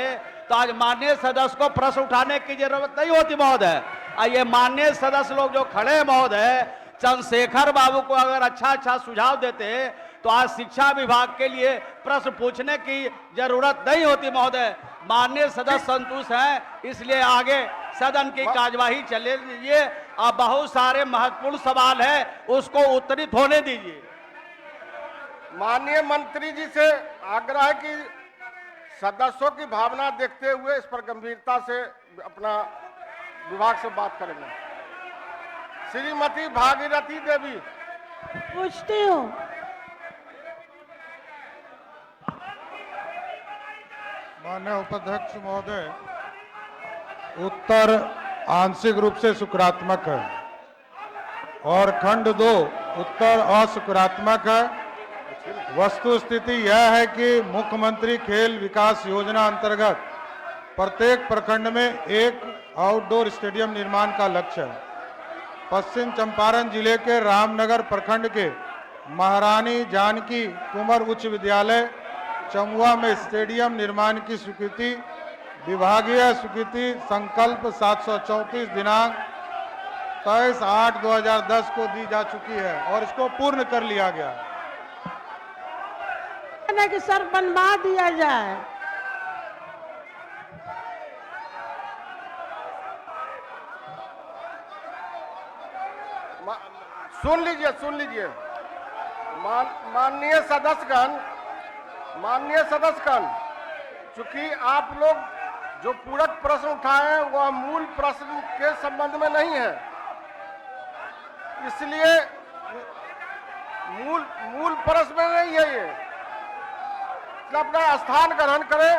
तो आज माननीय सदस्य को प्रश्न उठाने की जरूरत नहीं होती महोदय। ये माननीय सदस्य लोग जो खड़े हैं महोदय, चंद्रशेखर बाबू को अगर अच्छा सुझाव देते तो आज शिक्षा विभाग के लिए प्रश्न पूछने की जरूरत नहीं होती महोदय। माननीय सदस्य संतुष्ट हैं, इसलिए आगे सदन की कार्यवाही चले दीजिए। अब बहुत सारे महत्वपूर्ण सवाल है, उसको उत्तरित होने दीजिए। माननीय मंत्री जी से आग्रह है कि सदस्यों की भावना देखते हुए इस पर गंभीरता से अपना विभाग से बात करेंगे। श्रीमती भागीरथी देवी, पूछती हूँ। माननीय उपाध्यक्ष महोदय, उत्तर आंशिक रूप से सकारात्मक है और खंड 2 उत्तर असकारात्मक है। वस्तुस्थिति यह है कि मुख्यमंत्री खेल विकास योजना अंतर्गत प्रत्येक प्रखंड में एक आउटडोर स्टेडियम निर्माण का लक्ष्य है। पश्चिम चंपारण जिले के रामनगर प्रखंड के महारानी जानकी कुंवर उच्च विद्यालय चमुआ में स्टेडियम निर्माण की स्वीकृति विभागीय स्वीकृति संकल्प 734 दिनांक 23/8/2010 को दी जा चुकी है और इसको पूर्ण कर लिया गया है। कि सर बनवा दिया जाए। सुन लीजिए माननीय सदस्यगण, चूंकि आप लोग जो पूरक प्रश्न उठाए हैं वह मूल प्रश्न के संबंध में नहीं है, इसलिए मूल प्रश्न में नहीं है ये। अपना स्थान ग्रहण करें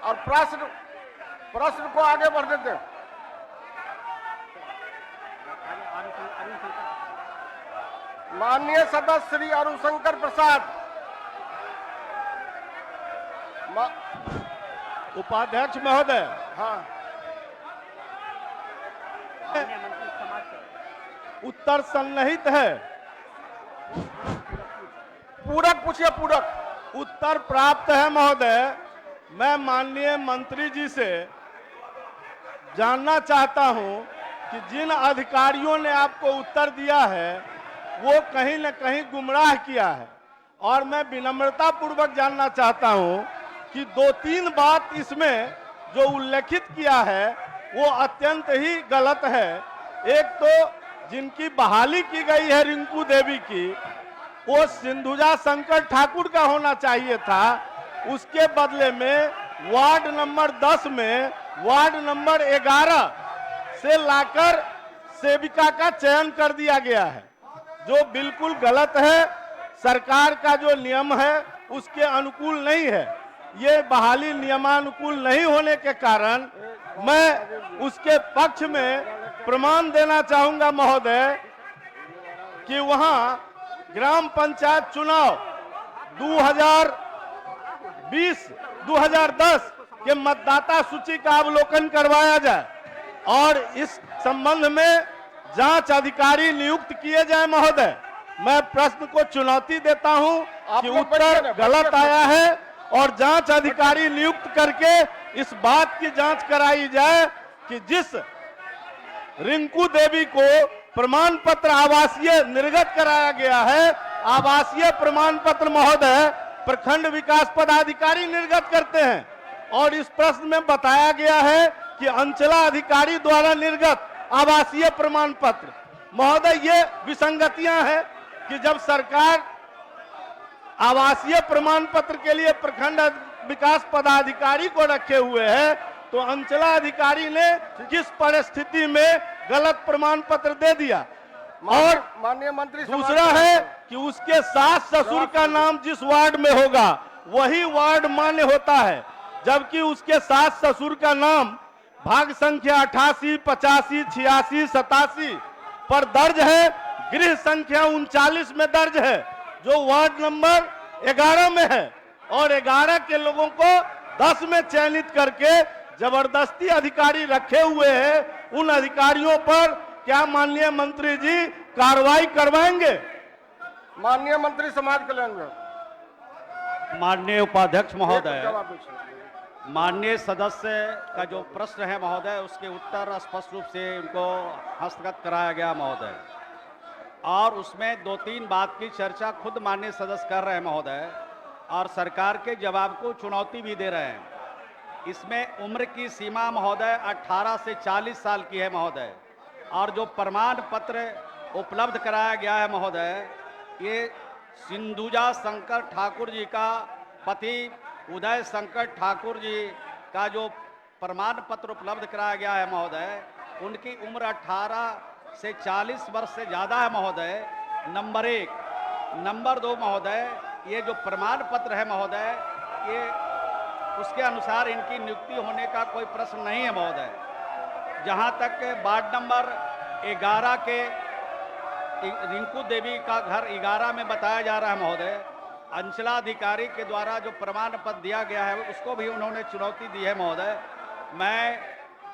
और प्रश्न को आगे बढ़ने दें। माननीय सदस्य श्री अरुणशंकर प्रसाद। उपाध्यक्ष महोदय, हाँ, उत्तर सन्निहित है। पूरक पूछिए, पूरक। उत्तर प्राप्त है महोदय। मैं माननीय मंत्री जी से जानना चाहता हूं कि जिन अधिकारियों ने आपको उत्तर दिया है वो कहीं न कहीं गुमराह किया है, और मैं विनम्रता पूर्वक जानना चाहता हूं कि 2-3 बात इसमें जो उल्लेखित किया है वो अत्यंत ही गलत है। एक तो जिनकी बहाली की गई है रिंकू देवी की, वो सिंधुजा शंकर ठाकुर का होना चाहिए था। उसके बदले में वार्ड नंबर 10 में वार्ड नंबर 11 से लाकर सेविका का चयन कर दिया गया है, जो बिल्कुल गलत है। सरकार का जो नियम है उसके अनुकूल नहीं है। ये बहाली नियमानुकूल नहीं होने के कारण मैं उसके पक्ष में प्रमाण देना चाहूंगा महोदय कि वहां ग्राम पंचायत चुनाव 2020-2010 के मतदाता सूची का अवलोकन करवाया जाए और इस संबंध में जांच अधिकारी नियुक्त किए जाए महोदय। मैं प्रश्न को चुनौती देता हूं कि उत्तर गलत आया है और जांच अधिकारी नियुक्त करके इस बात की जांच कराई जाए कि जिस रिंकू देवी को प्रमाण पत्र आवासीय निर्गत कराया गया है, आवासीय प्रमाण पत्र महोदय प्रखंड विकास पदाधिकारी निर्गत करते हैं, और इस प्रश्न में बताया गया है कि अंचला अधिकारी द्वारा निर्गत आवासीय प्रमाण पत्र। महोदय, ये विसंगतियां हैं कि जब सरकार आवासीय प्रमाण पत्र के लिए प्रखंड विकास पदाधिकारी को रखे हुए है, तो अंचला अधिकारी ने किस परिस्थिति में गलत प्रमाण पत्र दे दिया। और माननीय मंत्री, दूसरा है कि उसके सास ससुर का नाम जिस वार्ड में होगा वही वार्ड मान्य होता है, जबकि उसके सास ससुर का नाम भाग संख्या 88, 85, 86, 87 पर दर्ज है, गृह संख्या 39 में दर्ज है, जो वार्ड नंबर 11 में है, और 11 के लोगों को 10 में चयनित करके जबरदस्ती अधिकारी रखे हुए हैं। उन अधिकारियों पर क्या माननीय मंत्री जी कार्रवाई करवाएंगे? माननीय मंत्री समाज कल्याण विभाग। माननीय उपाध्यक्ष महोदय, माननीय सदस्य का जो प्रश्न है महोदय, उसके उत्तर स्पष्ट रूप से उनको हस्तगत कराया गया महोदय, और उसमें 2-3 बात की चर्चा खुद माननीय सदस्य कर रहे हैं महोदय, और सरकार के जवाब को चुनौती भी दे रहे हैं। इसमें उम्र की सीमा महोदय 18 से 40 साल की है महोदय, और जो प्रमाण पत्र उपलब्ध कराया गया है महोदय, ये सिंधुजा शंकर ठाकुर जी का पति उदय शंकर ठाकुर जी का जो प्रमाण पत्र उपलब्ध कराया गया है महोदय, उनकी उम्र 18 से 40 वर्ष से ज़्यादा है महोदय, नंबर 1। नंबर 2 महोदय, ये जो प्रमाण पत्र है महोदय, ये उसके अनुसार इनकी नियुक्ति होने का कोई प्रश्न नहीं है महोदय। जहाँ तक वार्ड नंबर 11 के रिंकू देवी का घर 11 में बताया जा रहा है महोदय, अंचलाधिकारी के द्वारा जो प्रमाण पत्र दिया गया है उसको भी उन्होंने चुनौती दी है महोदय। मैं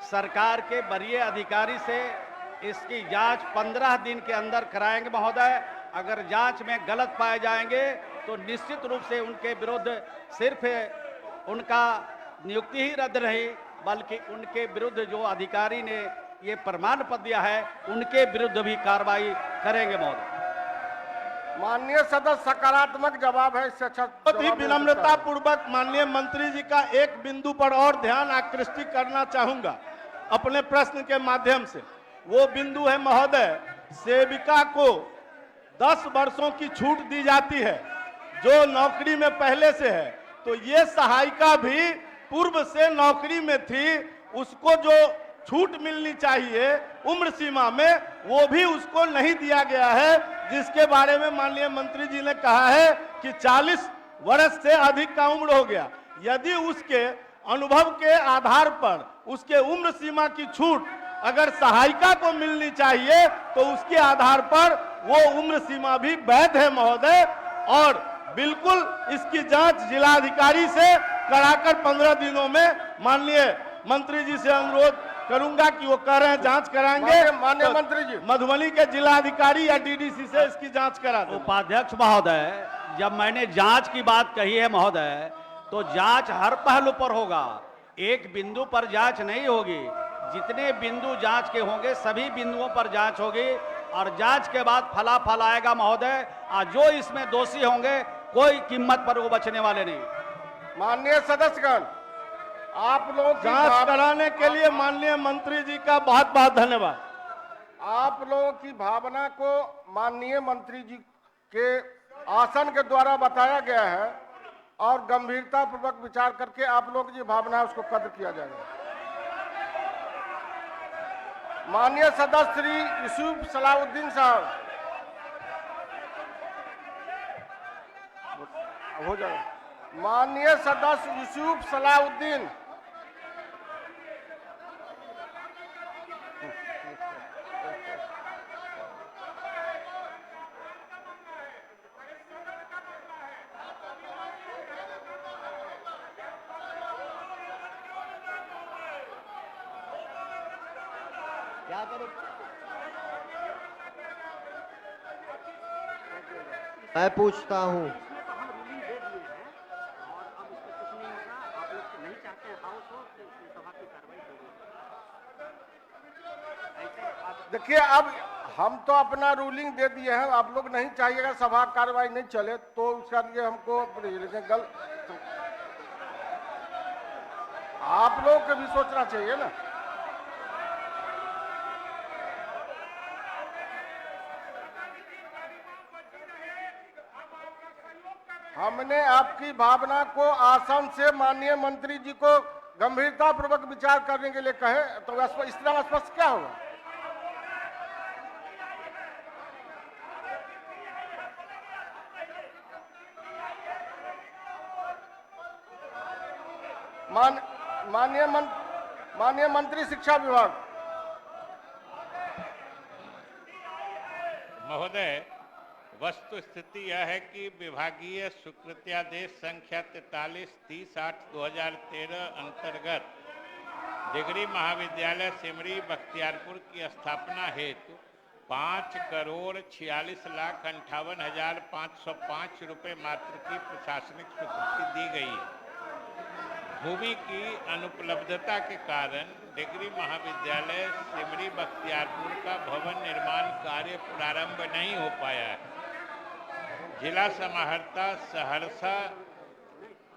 सरकार के वरीय अधिकारी से इसकी जांच 15 दिन के अंदर कराएंगे महोदय। अगर जांच में गलत पाए जाएंगे तो निश्चित रूप से उनके विरुद्ध सिर्फ उनका नियुक्ति ही रद्द नहीं, बल्कि उनके विरुद्ध जो अधिकारी ने ये प्रमाण पत्र दिया है उनके विरुद्ध भी कार्रवाई करेंगे महोदय। माननीय सदस्य सकारात्मक जवाब है, इससे अच्छा बहुत ही विनम्रता पूर्वक माननीय मंत्री जी का एक बिंदु पर और ध्यान आकृष्ट करना चाहूंगा अपने प्रश्न के माध्यम से। वो बिंदु है महोदय, सेविका को 10 वर्षों की छूट दी जाती है जो नौकरी में पहले से है, तो ये सहायिका भी पूर्व से नौकरी में थी, उसको जो छूट मिलनी चाहिए उम्र सीमा में वो भी उसको नहीं दिया गया है, जिसके बारे में माननीय मंत्री जी ने कहा है कि 40 वर्ष से अधिक का उम्र हो गया। यदि उसके अनुभव के आधार पर उसके उम्र सीमा की छूट अगर सहायिका को मिलनी चाहिए तो उसके आधार पर वो उम्र सीमा भी वैध है महोदय। और बिल्कुल इसकी जांच जिलाधिकारी से कराकर 15 दिनों में माननीय मंत्री जी से अनुरोध करूंगा कि वो कह रहे हैं जांच कराएंगे, माननीय मंत्री जी मधुबनी के जिलाधिकारी या डीडीसी से इसकी जांच करा दें। उपाध्यक्ष महोदय, जब मैंने जांच की बात कही है महोदय, तो जांच हर पहलू पर होगा, एक बिंदु पर जांच नहीं होगी। जितने बिंदु जांच के होंगे सभी बिंदुओं पर जांच होगी और जांच के बाद फलाफल आएगा महोदय। और जो इसमें दोषी होंगे कोई कीमत पर वो बचने वाले नहीं। माननीय सदस्यगण, आप लोगों की जांच कराने के लिए माननीय मंत्री जी का बहुत बहुत धन्यवाद। आप लोगों की भावना को माननीय मंत्री जी के आसन के द्वारा बताया गया है और गंभीरता पूर्वक विचार करके आप लोगों की जो भावना है उसको कद्र किया जाएगा। माननीय सदस्य श्री यूसुफ सलाउद्दीन साहब, हो जाएगा। माननीय सदस्य यूसुफ सलाउद्दीन, क्या करूं? मैं पूछता हूँ, देखिए अब हम तो अपना रूलिंग दे दिए हैं, आप लोग नहीं चाहिएगा सभा कार्रवाई नहीं चले तो उसका लिए हमको गल आप लोग को भी सोचना चाहिए ना। हमने आपकी भावना को आसन से माननीय मंत्री जी को गंभीरता पूर्वक विचार करने के लिए कहे, तो इस तरह स्पष्ट क्या होगा? माननीय मंत्री शिक्षा विभाग महोदय, वस्तु स्थिति यह है कि विभागीय स्वीकृत्यादेश संख्या 43-30/8/2013 अंतर्गत डिग्री महाविद्यालय सिमरी बख्तियारपुर की स्थापना हेतु 5,46,58,505 रुपये मात्र की प्रशासनिक स्वीकृति दी गई है। भूमि की अनुपलब्धता के कारण डिग्री महाविद्यालय सिमरी बख्तियारपुर का भवन निर्माण कार्य प्रारंभ नहीं हो पाया है। जिला समाहर्ता सहरसा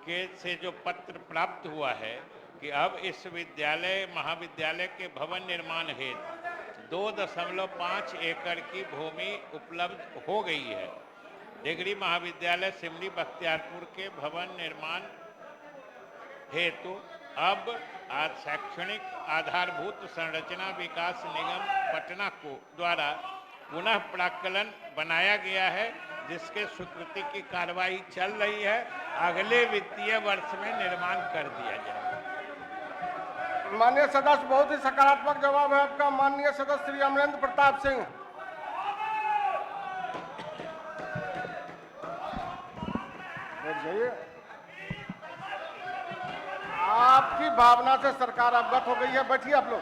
के से जो पत्र प्राप्त हुआ है कि अब इस महाविद्यालय के भवन निर्माण हेतु 2.5 एकड़ की भूमि उपलब्ध हो गई है। डिग्री महाविद्यालय सिमरी बख्तियारपुर के भवन निर्माण हेतु अब शैक्षणिक आधारभूत संरचना विकास निगम पटना को द्वारा पुनः प्राक्कलन बनाया गया है, जिसके स्वीकृति की कार्रवाई चल रही है। अगले वित्तीय वर्ष में निर्माण कर दिया जाएगा। माननीय सदस्य, बहुत ही सकारात्मक जवाब है आपका। माननीय सदस्य श्री अमरेंद्र प्रताप सिंह। जाइए। आपकी भावना से सरकार अवगत हो गई है। बैठिए आप लोग,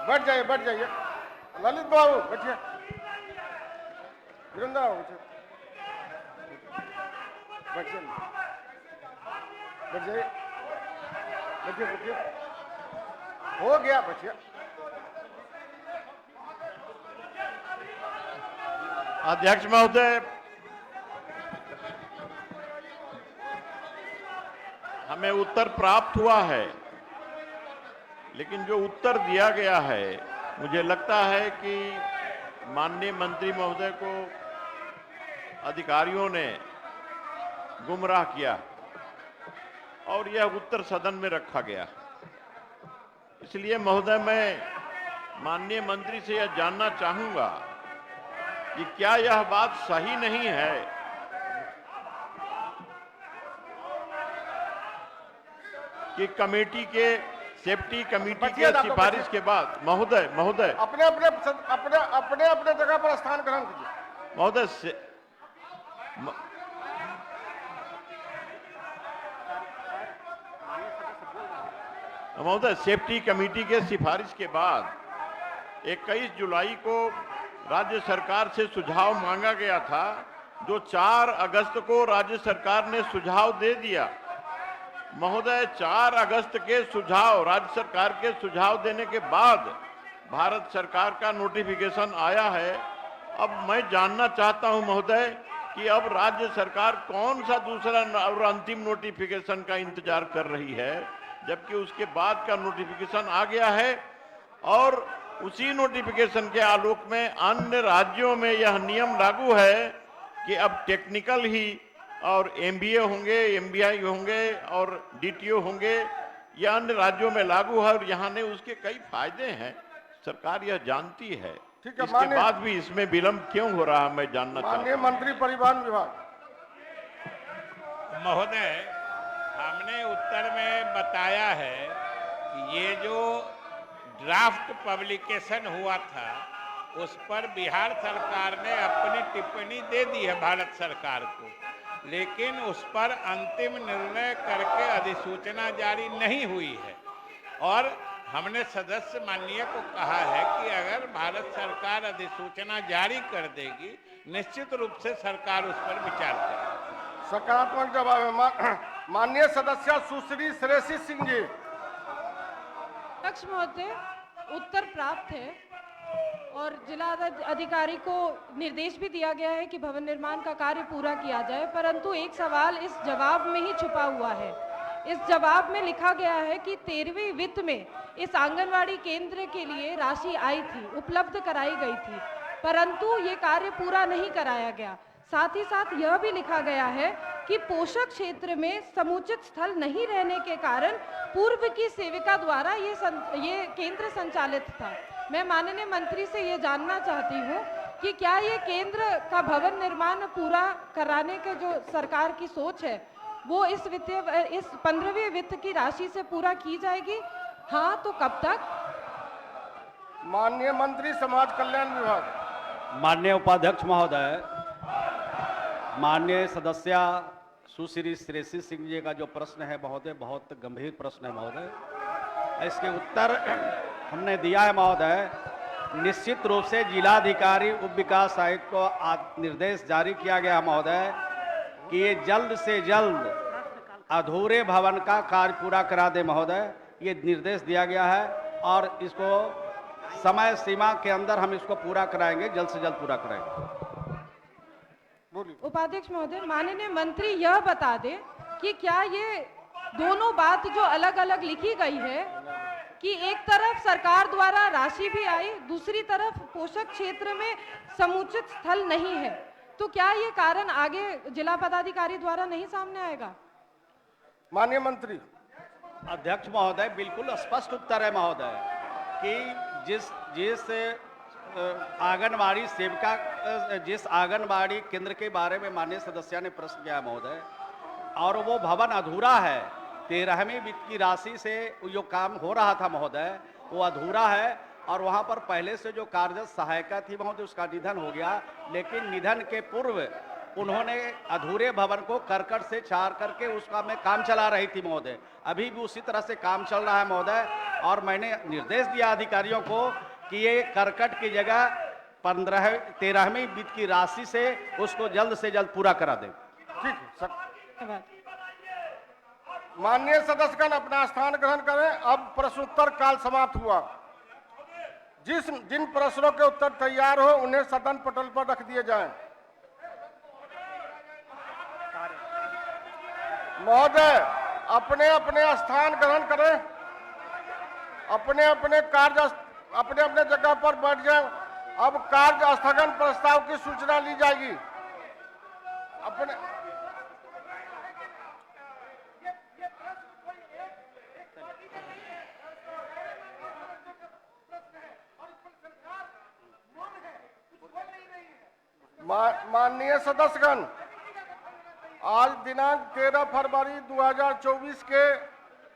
बैठ जाइए, बैठ जाइए। ललित बाबू बैठिए, वीरेंद्र बाबू बैठिए, बैठिए, बैठ जाइए, बैठिए, बैठिए, हो गया, बैठिए। अध्यक्ष महोदय, हमें उत्तर प्राप्त हुआ है, लेकिन जो उत्तर दिया गया है मुझे लगता है कि माननीय मंत्री महोदय को अधिकारियों ने गुमराह किया और यह उत्तर सदन में रखा गया। इसलिए महोदय, मैं माननीय मंत्री से यह जानना चाहूंगा कि क्या यह बात सही नहीं है कि कमेटी के सेफ्टी कमेटी के सिफारिश के बाद महोदय अपने अपने अपने अपने अपने जगह पर स्थान ग्रहण कीजिए। महोदय, सेफ्टी कमेटी के सिफारिश के बाद 21 जुलाई को राज्य सरकार से सुझाव मांगा गया था, जो 4 अगस्त को राज्य सरकार ने सुझाव दे दिया। महोदय, 4 अगस्त के सुझाव, राज्य सरकार के सुझाव देने के बाद भारत सरकार का नोटिफिकेशन आया है। अब मैं जानना चाहता हूं महोदय कि अब राज्य सरकार कौन सा दूसरा और अंतिम नोटिफिकेशन का इंतजार कर रही है, जबकि उसके बाद का नोटिफिकेशन आ गया है और उसी नोटिफिकेशन के आलोक में अन्य राज्यों में यह नियम लागू है कि अब टेक्निकल ही और एमबीए होंगे, एमबीआई होंगे और डीटीओ होंगे, यह अन्य राज्यों में लागू है और यहाँ ने उसके कई फायदे हैं, सरकार यह जानती है। ठीक है, इसके बाद भी इसमें विलंब क्यों हो रहा है, मैं जानना चाहता हूं। माननीय मंत्री परिवहन विभाग। महोदय, हमने उत्तर में बताया है कि ये जो ड्राफ्ट पब्लिकेशन हुआ था उस पर बिहार सरकार ने अपनी टिप्पणी दे दी है भारत सरकार को, लेकिन उस पर अंतिम निर्णय करके अधिसूचना जारी नहीं हुई है। और हमने सदस्य माननीय को कहा है कि अगर भारत सरकार अधिसूचना जारी कर देगी, निश्चित रूप से सरकार उस पर विचार करेगी। सकारात्मक जवाब है। माननीय सदस्य सुश्री श्रेयसी सिंह जी। अध्यक्ष महोदय, उत्तर प्राप्त है और जिला अधिकारी को निर्देश भी दिया गया है कि भवन निर्माण का कार्य पूरा किया जाए, परंतु एक सवाल इस जवाब में ही छुपा हुआ है। इस जवाब में लिखा गया है कि 13वीं वित्त में इस आंगनवाड़ी केंद्र के लिए राशि आई थी, उपलब्ध कराई गई थी, परंतु ये कार्य पूरा नहीं कराया गया। साथ ही साथ यह भी लिखा गया है कि पोषक क्षेत्र में समुचित स्थल नहीं रहने के कारण पूर्व की सेविका द्वारा ये केंद्र संचालित था। मैं माननीय मंत्री से ये जानना चाहती हूँ कि क्या ये केंद्र का भवन निर्माण पूरा कराने के जो सरकार की सोच है वो इस 15वीं वित्त की राशि से पूरा की जाएगी? हाँ तो कब तक? माननीय मंत्री समाज कल्याण विभाग। माननीय उपाध्यक्ष महोदय, माननीय सदस्य सुश्री श्रेयसी सिंह जी का जो प्रश्न है महोदय, बहुत गंभीर प्रश्न है महोदय। इसके उत्तर हमने दिया है महोदय। निश्चित रूप से जिलाधिकारी उप विकास आयुक्त को निर्देश जारी किया गया महोदय कि ये जल्द से जल्द अधूरे भवन का कार्य पूरा करा दे महोदय, ये निर्देश दिया गया है और इसको समय सीमा के अंदर हम इसको पूरा कराएंगे, जल्द से जल्द पूरा कराएंगे। उपाध्यक्ष महोदय, माननीय मंत्री यह बता दे कि क्या ये दोनों बात जो अलग अलग लिखी गई है कि एक तरफ सरकार द्वारा राशि भी आई, दूसरी तरफ पोषक क्षेत्र में समुचित स्थल नहीं है, तो क्या ये कारण आगे जिला पदाधिकारी द्वारा नहीं सामने आएगा? माननीय मंत्री। अध्यक्ष महोदय, बिल्कुल स्पष्ट उत्तर है महोदय कि जिस आंगनबाड़ी सेविका, जिस आंगनबाड़ी केंद्र के बारे में माननीय सदस्य ने प्रश्न किया महोदय, और वो भवन अधूरा है, 13वीं वित्त की राशि से जो काम हो रहा था महोदय वो अधूरा है और वहाँ पर पहले से जो कार्यरत सहायिका थी महोदय उसका निधन हो गया, लेकिन निधन के पूर्व उन्होंने अधूरे भवन को करकट से चार करके उसका में काम चला रही थी महोदय। अभी भी उसी तरह से काम चल रहा है महोदय, और मैंने निर्देश दिया अधिकारियों को कि ये करकट की जगह 13वीं वित्त की राशि से उसको जल्द से जल्द पूरा करा दें। ठीक है, माननीय सदस्यगण अपना स्थान ग्रहण करें। अब प्रश्नोत्तर काल समाप्त हुआ। जिन प्रश्नों के उत्तर तैयार हो उन्हें सदन पटल पर रख दिए जाएं। महोदय अपने अपने स्थान ग्रहण करें, अपने अपने जगह पर बैठ जाएं। अब कार्य स्थगन प्रस्ताव की सूचना ली जाएगी। अपने माननीय सदस्यगण, आज दिनांक 13 फरवरी 2024 के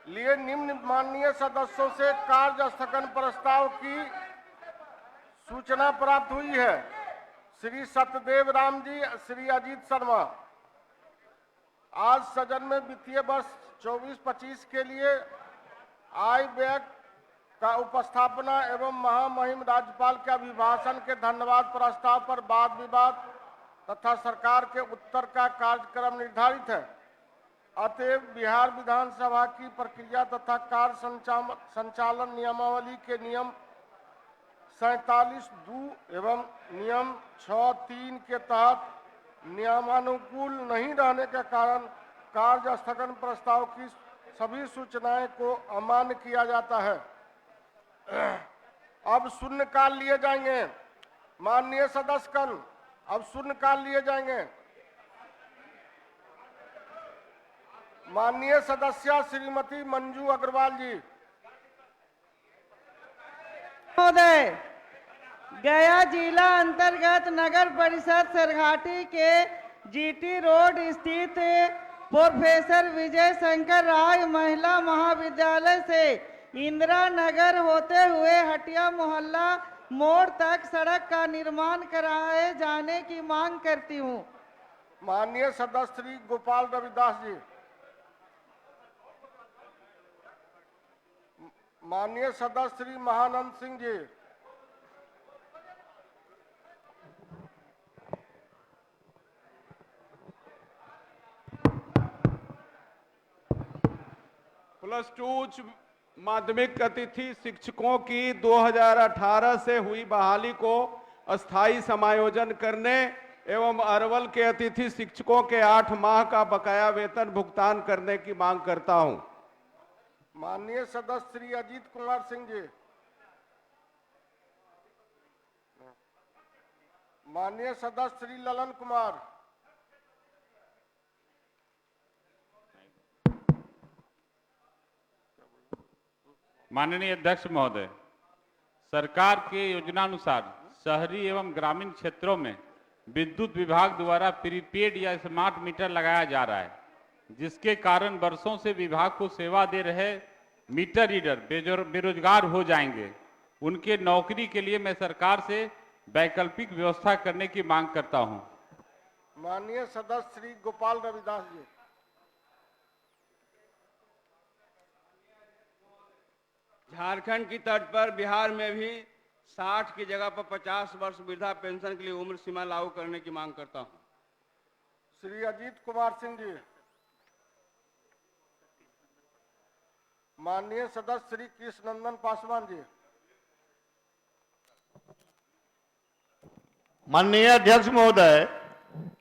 लिए निम्न माननीय सदस्यों से कार्य स्थगन प्रस्ताव की सूचना प्राप्त हुई है। श्री सत्यदेव राम जी, श्री अजीत शर्मा। आज सदन में वित्तीय वर्ष 24-25 के लिए आय व्यय का उपस्थापना एवं महामहिम राज्यपाल के अभिभाषण के धन्यवाद प्रस्ताव पर वाद विवाद तथा सरकार के उत्तर का कार्यक्रम निर्धारित है। अतएव बिहार विधानसभा की प्रक्रिया तथा कार्य संचालन नियमावली के नियम 47(2) एवं नियम 6(3) के तहत नियमानुकूल नहीं रहने के कारण कार्य स्थगन प्रस्ताव की सभी सूचनाएं को अमान्य किया जाता है। अब शून्यकाल लिए जाएंगे। माननीय सदस्यगण, अब शून्यकाल लिए जाएंगे। माननीय सदस्य श्रीमती मंजू अग्रवाल जी। महोदय, गया जिला अंतर्गत नगर परिषद सरघाटी के जीटी रोड स्थित प्रोफेसर विजय शंकर राय महिला महाविद्यालय से इंदिरा नगर होते हुए हटिया मोहल्ला मोड़ तक सड़क का निर्माण कराए जाने की मांग करती हूँ। माननीय सदस्य श्री गोपाल रविदास जी। माननीय सदस्य श्री महानंद सिंह जी। +2 उच्च माध्यमिक अतिथि शिक्षकों की 2018 से हुई बहाली को अस्थायी समायोजन करने एवं अरवल के अतिथि शिक्षकों के 8 माह का बकाया वेतन भुगतान करने की मांग करता हूं। माननीय सदस्य श्री अजीत कुमार सिंह जी। माननीय सदस्य श्री ललन कुमार। माननीय अध्यक्ष महोदय, सरकार के योजनानुसार शहरी एवं ग्रामीण क्षेत्रों में विद्युत विभाग द्वारा प्रीपेड या स्मार्ट मीटर लगाया जा रहा है, जिसके कारण वर्षों से विभाग को सेवा दे रहे मीटर रीडर बेरोजगार हो जाएंगे। उनके नौकरी के लिए मैं सरकार से वैकल्पिक व्यवस्था करने की मांग करता हूं। माननीय सदस्य श्री गोपाल रविदास जी। झारखंड की तर्ज पर बिहार में भी 60 की जगह पर 50 वर्ष वृद्धा पेंशन के लिए उम्र सीमा लागू करने की मांग करता हूं। श्री अजीत कुमार सिंह जी। माननीय सदस्य श्री कृष्णनंदन पासवान जी। माननीय अध्यक्ष महोदय,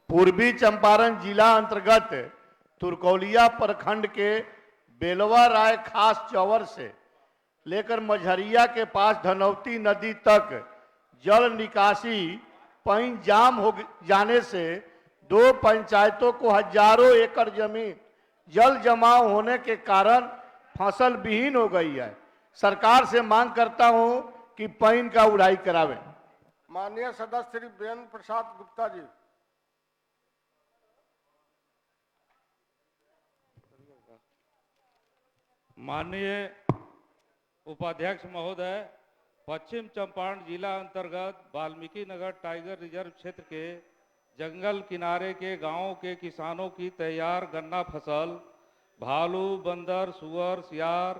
पूर्वी चंपारण जिला अंतर्गत तुरकौलिया प्रखंड के बेलवा राय खास चौवर से लेकर मझरिया के पास धनौती नदी तक जल निकासी पानी जाम हो जाने से 2 पंचायतों को हजारों एकड़ जमीन जल जमाव होने के कारण फसल विहीन हो गई है। सरकार से मांग करता हूं कि पानी का उड़ाई करावे। माननीय सदस्य श्री वीरेंद्र प्रसाद गुप्ता जी। माननीय उपाध्यक्ष महोदय, पश्चिम चंपारण जिला अंतर्गत वाल्मीकि नगर टाइगर रिजर्व क्षेत्र के जंगल किनारे के गांवों के किसानों की तैयार गन्ना फसल भालू, बंदर, सुअर, सियार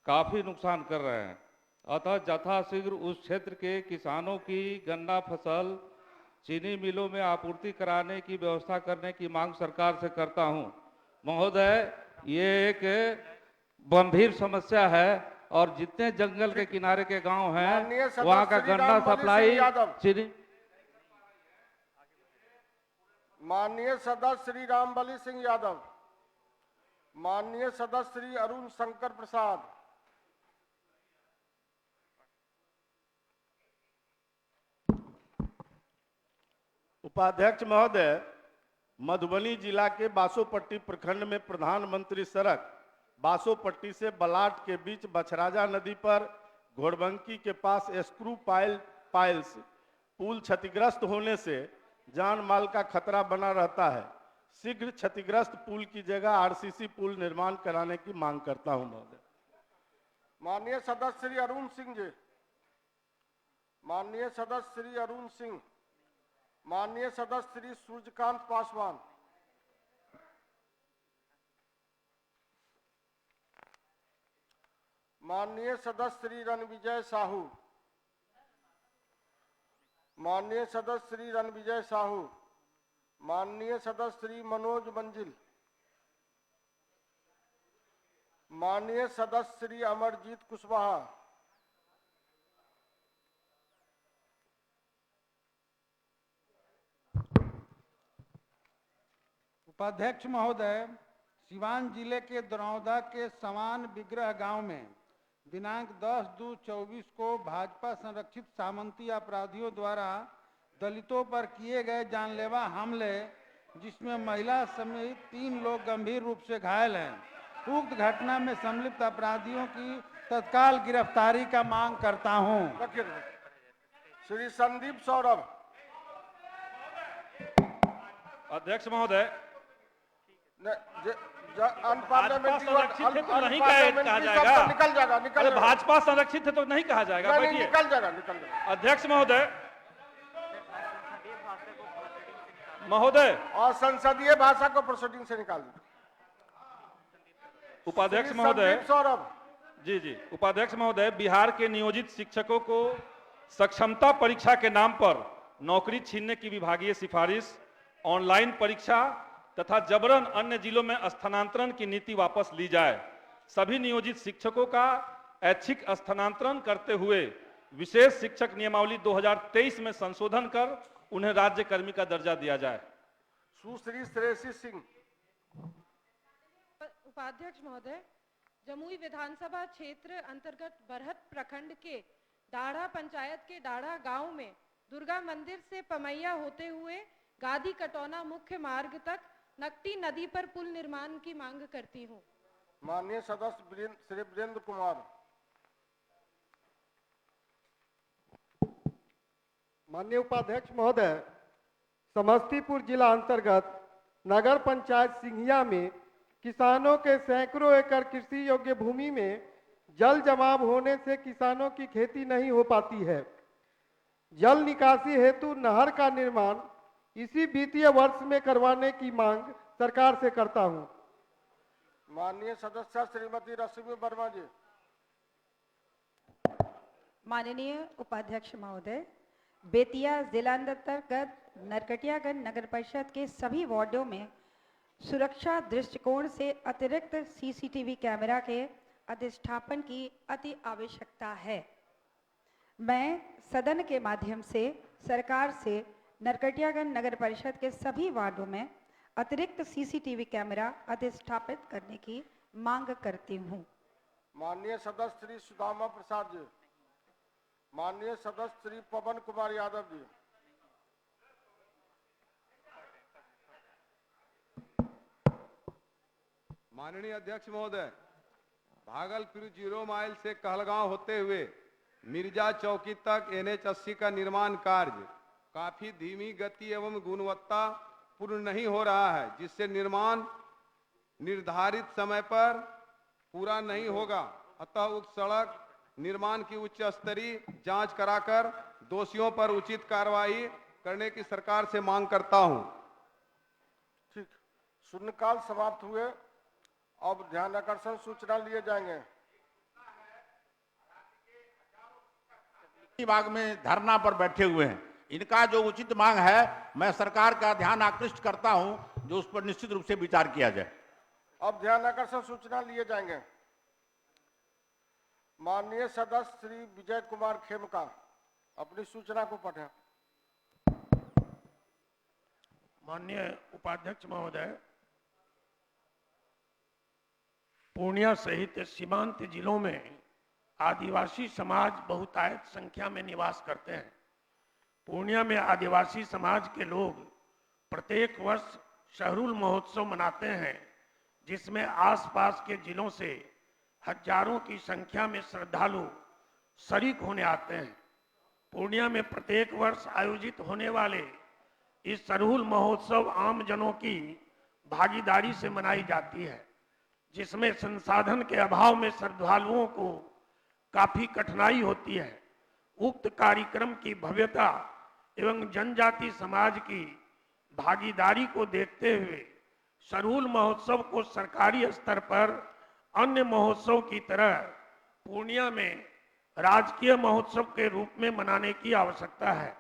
काफी नुकसान कर रहे हैं। अतः यथाशीघ्र उस क्षेत्र के किसानों की गन्ना फसल चीनी मिलों में आपूर्ति कराने की व्यवस्था करने की मांग सरकार से करता हूं। महोदय, ये एक गंभीर समस्या है और जितने जंगल के किनारे के गांव हैं वहां का गन्ना सप्लाई चीनी। माननीय सदस्य श्री रामबली सिंह यादव, माननीय सदस्य श्री अरुण शंकर प्रसाद, उपाध्यक्ष महोदय, मधुबनी जिला के बासोपट्टी प्रखंड में प्रधानमंत्री सड़क बासोपट्टी से बलाट के बीच बछराजा नदी पर घोड़बंकी के पास स्क्रू पाइल्स पुल क्षतिग्रस्त होने से जान माल का खतरा बना रहता है। शीघ्र क्षतिग्रस्त पुल की जगह आरसीसी पुल निर्माण कराने की मांग करता हूं महोदय। माननीय सदस्य श्री अरुण सिंह जी, माननीय सदस्य श्री अरुण सिंह, माननीय सदस्य श्री सूर्यकांत पासवान, माननीय सदस्य श्री रणविजय साहू, माननीय सदस्य श्री रणविजय साहू, माननीय सदस्य श्री मनोज मंजिल, माननीय सदस्य श्री अमरजीत कुशवाहा, उपाध्यक्ष महोदय, सिवान जिले के दरौदा के समान विग्रह गांव में दिनांक 10/2/24 को भाजपा संरक्षित सामंती अपराधियों द्वारा दलितों पर किए गए जानलेवा हमले, जिसमें महिला समेत 3 लोग गंभीर रूप से घायल हैं। उक्त घटना में संलिप्त अपराधियों की तत्काल गिरफ्तारी का मांग करता हूं। श्री संदीप सौरभ। अध्यक्ष महोदय, निकल जाएगा। भाजपा संरक्षित है तो नहीं कहा जाएगा। निकल जाएगा। अध्यक्ष महोदय, और संसदीय भाषा को प्रोसीडिंग से निकाल दीजिए। उपाध्यक्ष महोदय, सौरभ जी, उपाध्यक्ष महोदय, बिहार के नियोजित शिक्षकों को सक्षमता परीक्षा के नाम पर नौकरी छीनने की विभागीय सिफारिश, ऑनलाइन परीक्षा तथा जबरन अन्य जिलों में स्थानांतरण की नीति वापस ली जाए। सभी नियोजित शिक्षकों का ऐच्छिक स्थानांतरण करते हुए विशेष शिक्षक नियमावली 2023 में संशोधन कर उन्हें राज्य कर्मी का दर्जा दिया जाए। सुश्री श्रेयसी सिंह। उपाध्यक्ष महोदय, जमुई विधानसभा क्षेत्र अंतर्गत बरहट प्रखंड के डाढ़ा पंचायत के डाढ़ा गांव में दुर्गा मंदिर से पमैया होते हुए गादी कटौना मुख्य मार्ग तक नकटी नदी पर पुल निर्माण की मांग करती हूं। माननीय सदस्य श्री वीरेंद्र कुमार। माननीय उपाध्यक्ष महोदय, समस्तीपुर जिला अंतर्गत नगर पंचायत सिंघिया में किसानों के सैकड़ों एकड़ कृषि योग्य भूमि में जल जमाव होने से किसानों की खेती नहीं हो पाती है। जल निकासी हेतु नहर का निर्माण इसी वित्तीय वर्ष में करवाने की मांग सरकार से करता हूं। माननीय सदस्य श्रीमती रश्मि वर्मा जी। माननीय उपाध्यक्ष महोदय, बेतिया जिला अंतर्गत नरकटियागंज नगर परिषद के सभी वार्डों में सुरक्षा दृष्टिकोण से अतिरिक्त सीसीटीवी कैमरा के अधिष्ठापन की अति आवश्यकता है। मैं सदन के माध्यम से सरकार से नरकटियागंज नगर परिषद के सभी वार्डों में अतिरिक्त सीसीटीवी कैमरा अधिष्ठापित करने की मांग करती हूं। माननीय सदस्य श्री सुदामा प्रसाद जी। माननीय सदस्य श्री पवन कुमार यादव जी। माननीय अध्यक्ष महोदय, भागलपुर 0 माइल से कहलगांव होते हुए मिर्जा चौकी तक NH80 का निर्माण कार्य काफी धीमी गति एवं गुणवत्ता पूर्ण नहीं हो रहा है, जिससे निर्माण निर्धारित समय पर पूरा नहीं होगा। अतः उक्त सड़क निर्माण की उच्च स्तरीय जांच कराकर दोषियों पर उचित कार्रवाई करने की सरकार से मांग करता हूं। ठीक, शून्यकाल समाप्त हुए। अब ध्यान आकर्षण सूचना लिए जाएंगे। बाग में धरना पर बैठे हुए हैं, इनका जो उचित मांग है मैं सरकार का ध्यान आकृष्ट करता हूं, जो उस पर निश्चित रूप से विचार किया जाए। अब ध्यान आकर्षण सूचना लिए जाएंगे। माननीय सदस्य श्री विजय कुमार खेमका अपनी सूचना को पढ़ें। माननीय उपाध्यक्ष महोदय, पूर्णिया सहित सीमांत जिलों में आदिवासी समाज बहुतायत संख्या में निवास करते हैं। पूर्णिया में आदिवासी समाज के लोग प्रत्येक वर्ष शहरुल महोत्सव मनाते हैं, जिसमें आसपास के जिलों से हजारों की संख्या में श्रद्धालु शरीक होने आते हैं। पूर्णिया में प्रत्येक वर्ष आयोजित होने वाले इस शहरुल महोत्सव आम जनों की भागीदारी से मनाई जाती है, जिसमें संसाधन के अभाव में श्रद्धालुओं को काफी कठिनाई होती है। उक्त कार्यक्रम की भव्यता एवं जनजाति समाज की भागीदारी को देखते हुए शहरुल महोत्सव को सरकारी स्तर पर अन्य महोत्सव की तरह पूर्णिया में राजकीय महोत्सव के रूप में मनाने की आवश्यकता है।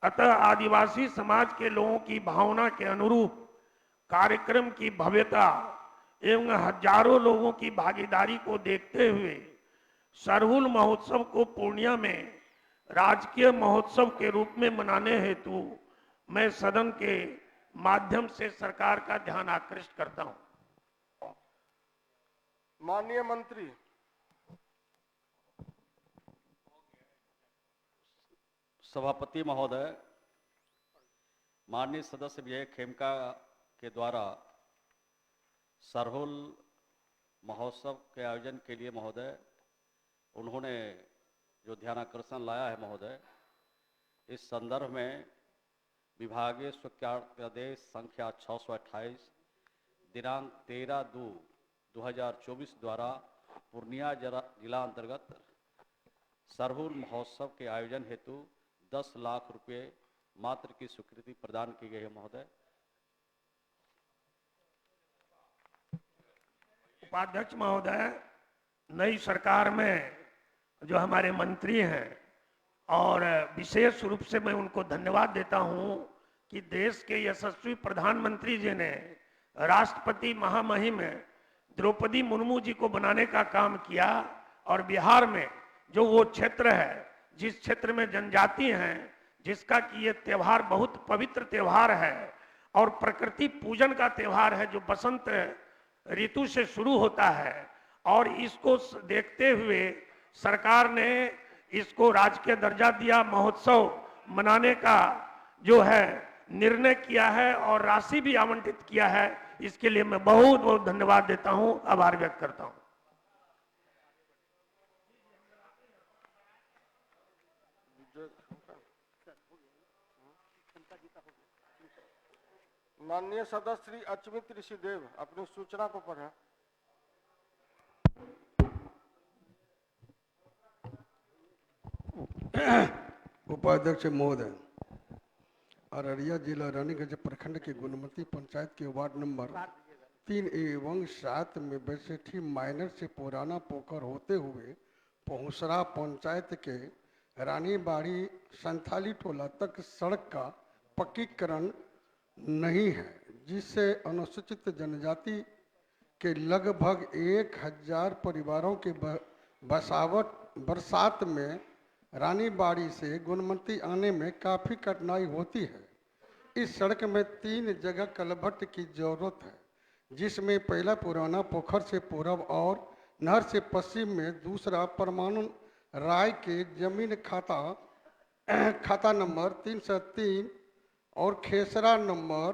अतः आदिवासी समाज के लोगों की भावना के अनुरूप कार्यक्रम की भव्यता एवं हजारों लोगों की भागीदारी को देखते हुए शहरुल महोत्सव को पूर्णिया में राजकीय महोत्सव के रूप में मनाने हेतु मैं सदन के माध्यम से सरकार का ध्यान आकृष्ट करता हूं। माननीय मंत्री। सभापति महोदय, माननीय सदस्य विजय खेमका के द्वारा शहरुल महोत्सव के आयोजन के लिए महोदय उन्होंने जो ध्यानाकर्षण लाया है महोदय, इस संदर्भ में विभागीय स्वीकृतादेश संख्या 628 दिनांक 13/2/2024 द्वारा पूर्णिया जिला अंतर्गत शहरुल महोत्सव के आयोजन हेतु 10 लाख रुपए मात्र की स्वीकृति प्रदान की गई है महोदय। उपाध्यक्ष महोदय, नई सरकार में जो हमारे मंत्री हैं, और विशेष रूप से मैं उनको धन्यवाद देता हूं कि देश के यशस्वी प्रधानमंत्री जी ने राष्ट्रपति महामहिम द्रौपदी मुर्मू जी को बनाने का काम किया, और बिहार में जो वो क्षेत्र है जिस क्षेत्र में जनजाति हैं, जिसका कि ये त्यौहार बहुत पवित्र त्यौहार है और प्रकृति पूजन का त्यौहार है, जो बसंत ऋतु से शुरू होता है, और इसको देखते हुए सरकार ने इसको राजकीय दर्जा दिया, महोत्सव मनाने का जो है निर्णय किया है और राशि भी आवंटित किया है। इसके लिए मैं बहुत बहुत धन्यवाद देता हूं, आभार व्यक्त करता हूं। माननीय सदस्य श्री अचमित ऋषिदेव अपनी सूचना को पढ़ें। उपाध्यक्ष महोदय, अररिया जिला रानीगंज प्रखंड के गुणमती पंचायत के वार्ड नंबर 3 एवं 7 में बैसेठी माइनर से पुराना पोखर होते हुए पहुंसरा पंचायत के रानीबाड़ी संथाली टोला तक सड़क का पक्कीकरण नहीं है, जिससे अनुसूचित जनजाति के लगभग 1000 परिवारों के बरसात में रानीबाड़ी से गुणमती आने में काफ़ी कठिनाई होती है। इस सड़क में 3 जगह कलभट की जरूरत है, जिसमें पहला पुराना पोखर से पूर्व और नहर से पश्चिम में, दूसरा परमाणु राय के जमीन खाता नंबर 303 और खेसरा नंबर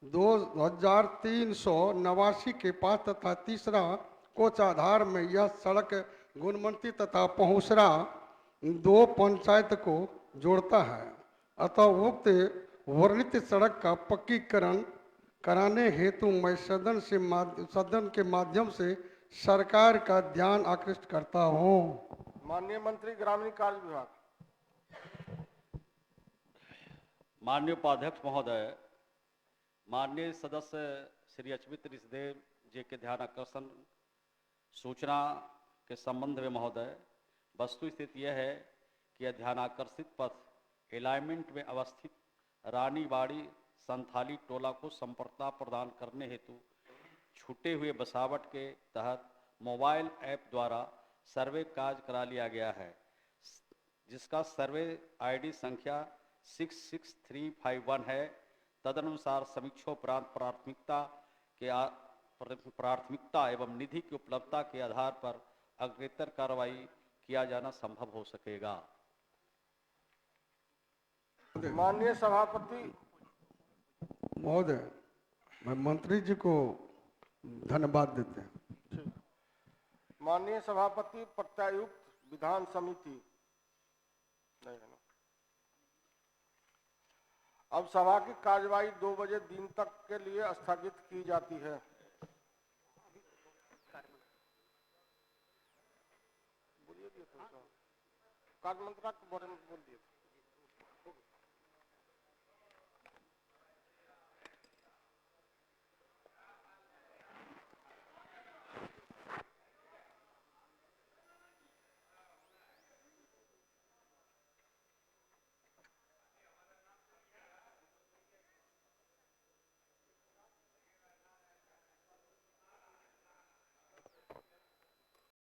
2389 के पास तथा तीसरा कोचाधार में यह सड़क गुणमती तथा पहुंसरा 2 पंचायत को जोड़ता है। अतः उक्त वर्णित सड़क का पक्कीकरण कराने हेतु मैं सदन के माध्यम से सरकार का ध्यान आकृष्ट करता हूं। माननीय मंत्री ग्रामीण कार्य विभाग। माननीय उपाध्यक्ष महोदय, माननीय सदस्य श्री अच्युत ऋषिदेव जी के ध्यान आकर्षण सूचना के संबंध में महोदय, वस्तु स्थिति यह है कि ध्यानाकर्षित पथ अलाइनमेंट में अवस्थित रानीबाड़ी संथाली टोला को संपर्कता प्रदान करने हेतु छूटे हुए बसावट के तहत मोबाइल ऐप द्वारा सर्वे कार्य करा लिया गया है, जिसका सर्वे आईडी संख्या 66351 है। तदनुसार समीक्षा उपरांत प्राथमिकता एवं निधि की उपलब्धता के आधार पर अग्रेतर कार्रवाई किया जाना संभव हो सकेगा। माननीय सभापति महोदय, मैं मंत्री जी को धन्यवाद देते हैं। माननीय सभापति, प्रत्यायुक्त विधान समिति नहीं है ना। अब सभा की कार्यवाही 2 बजे दिन तक के लिए स्थगित की जाती है। कार्य मंत्रा के बारे में बोल दिए थे।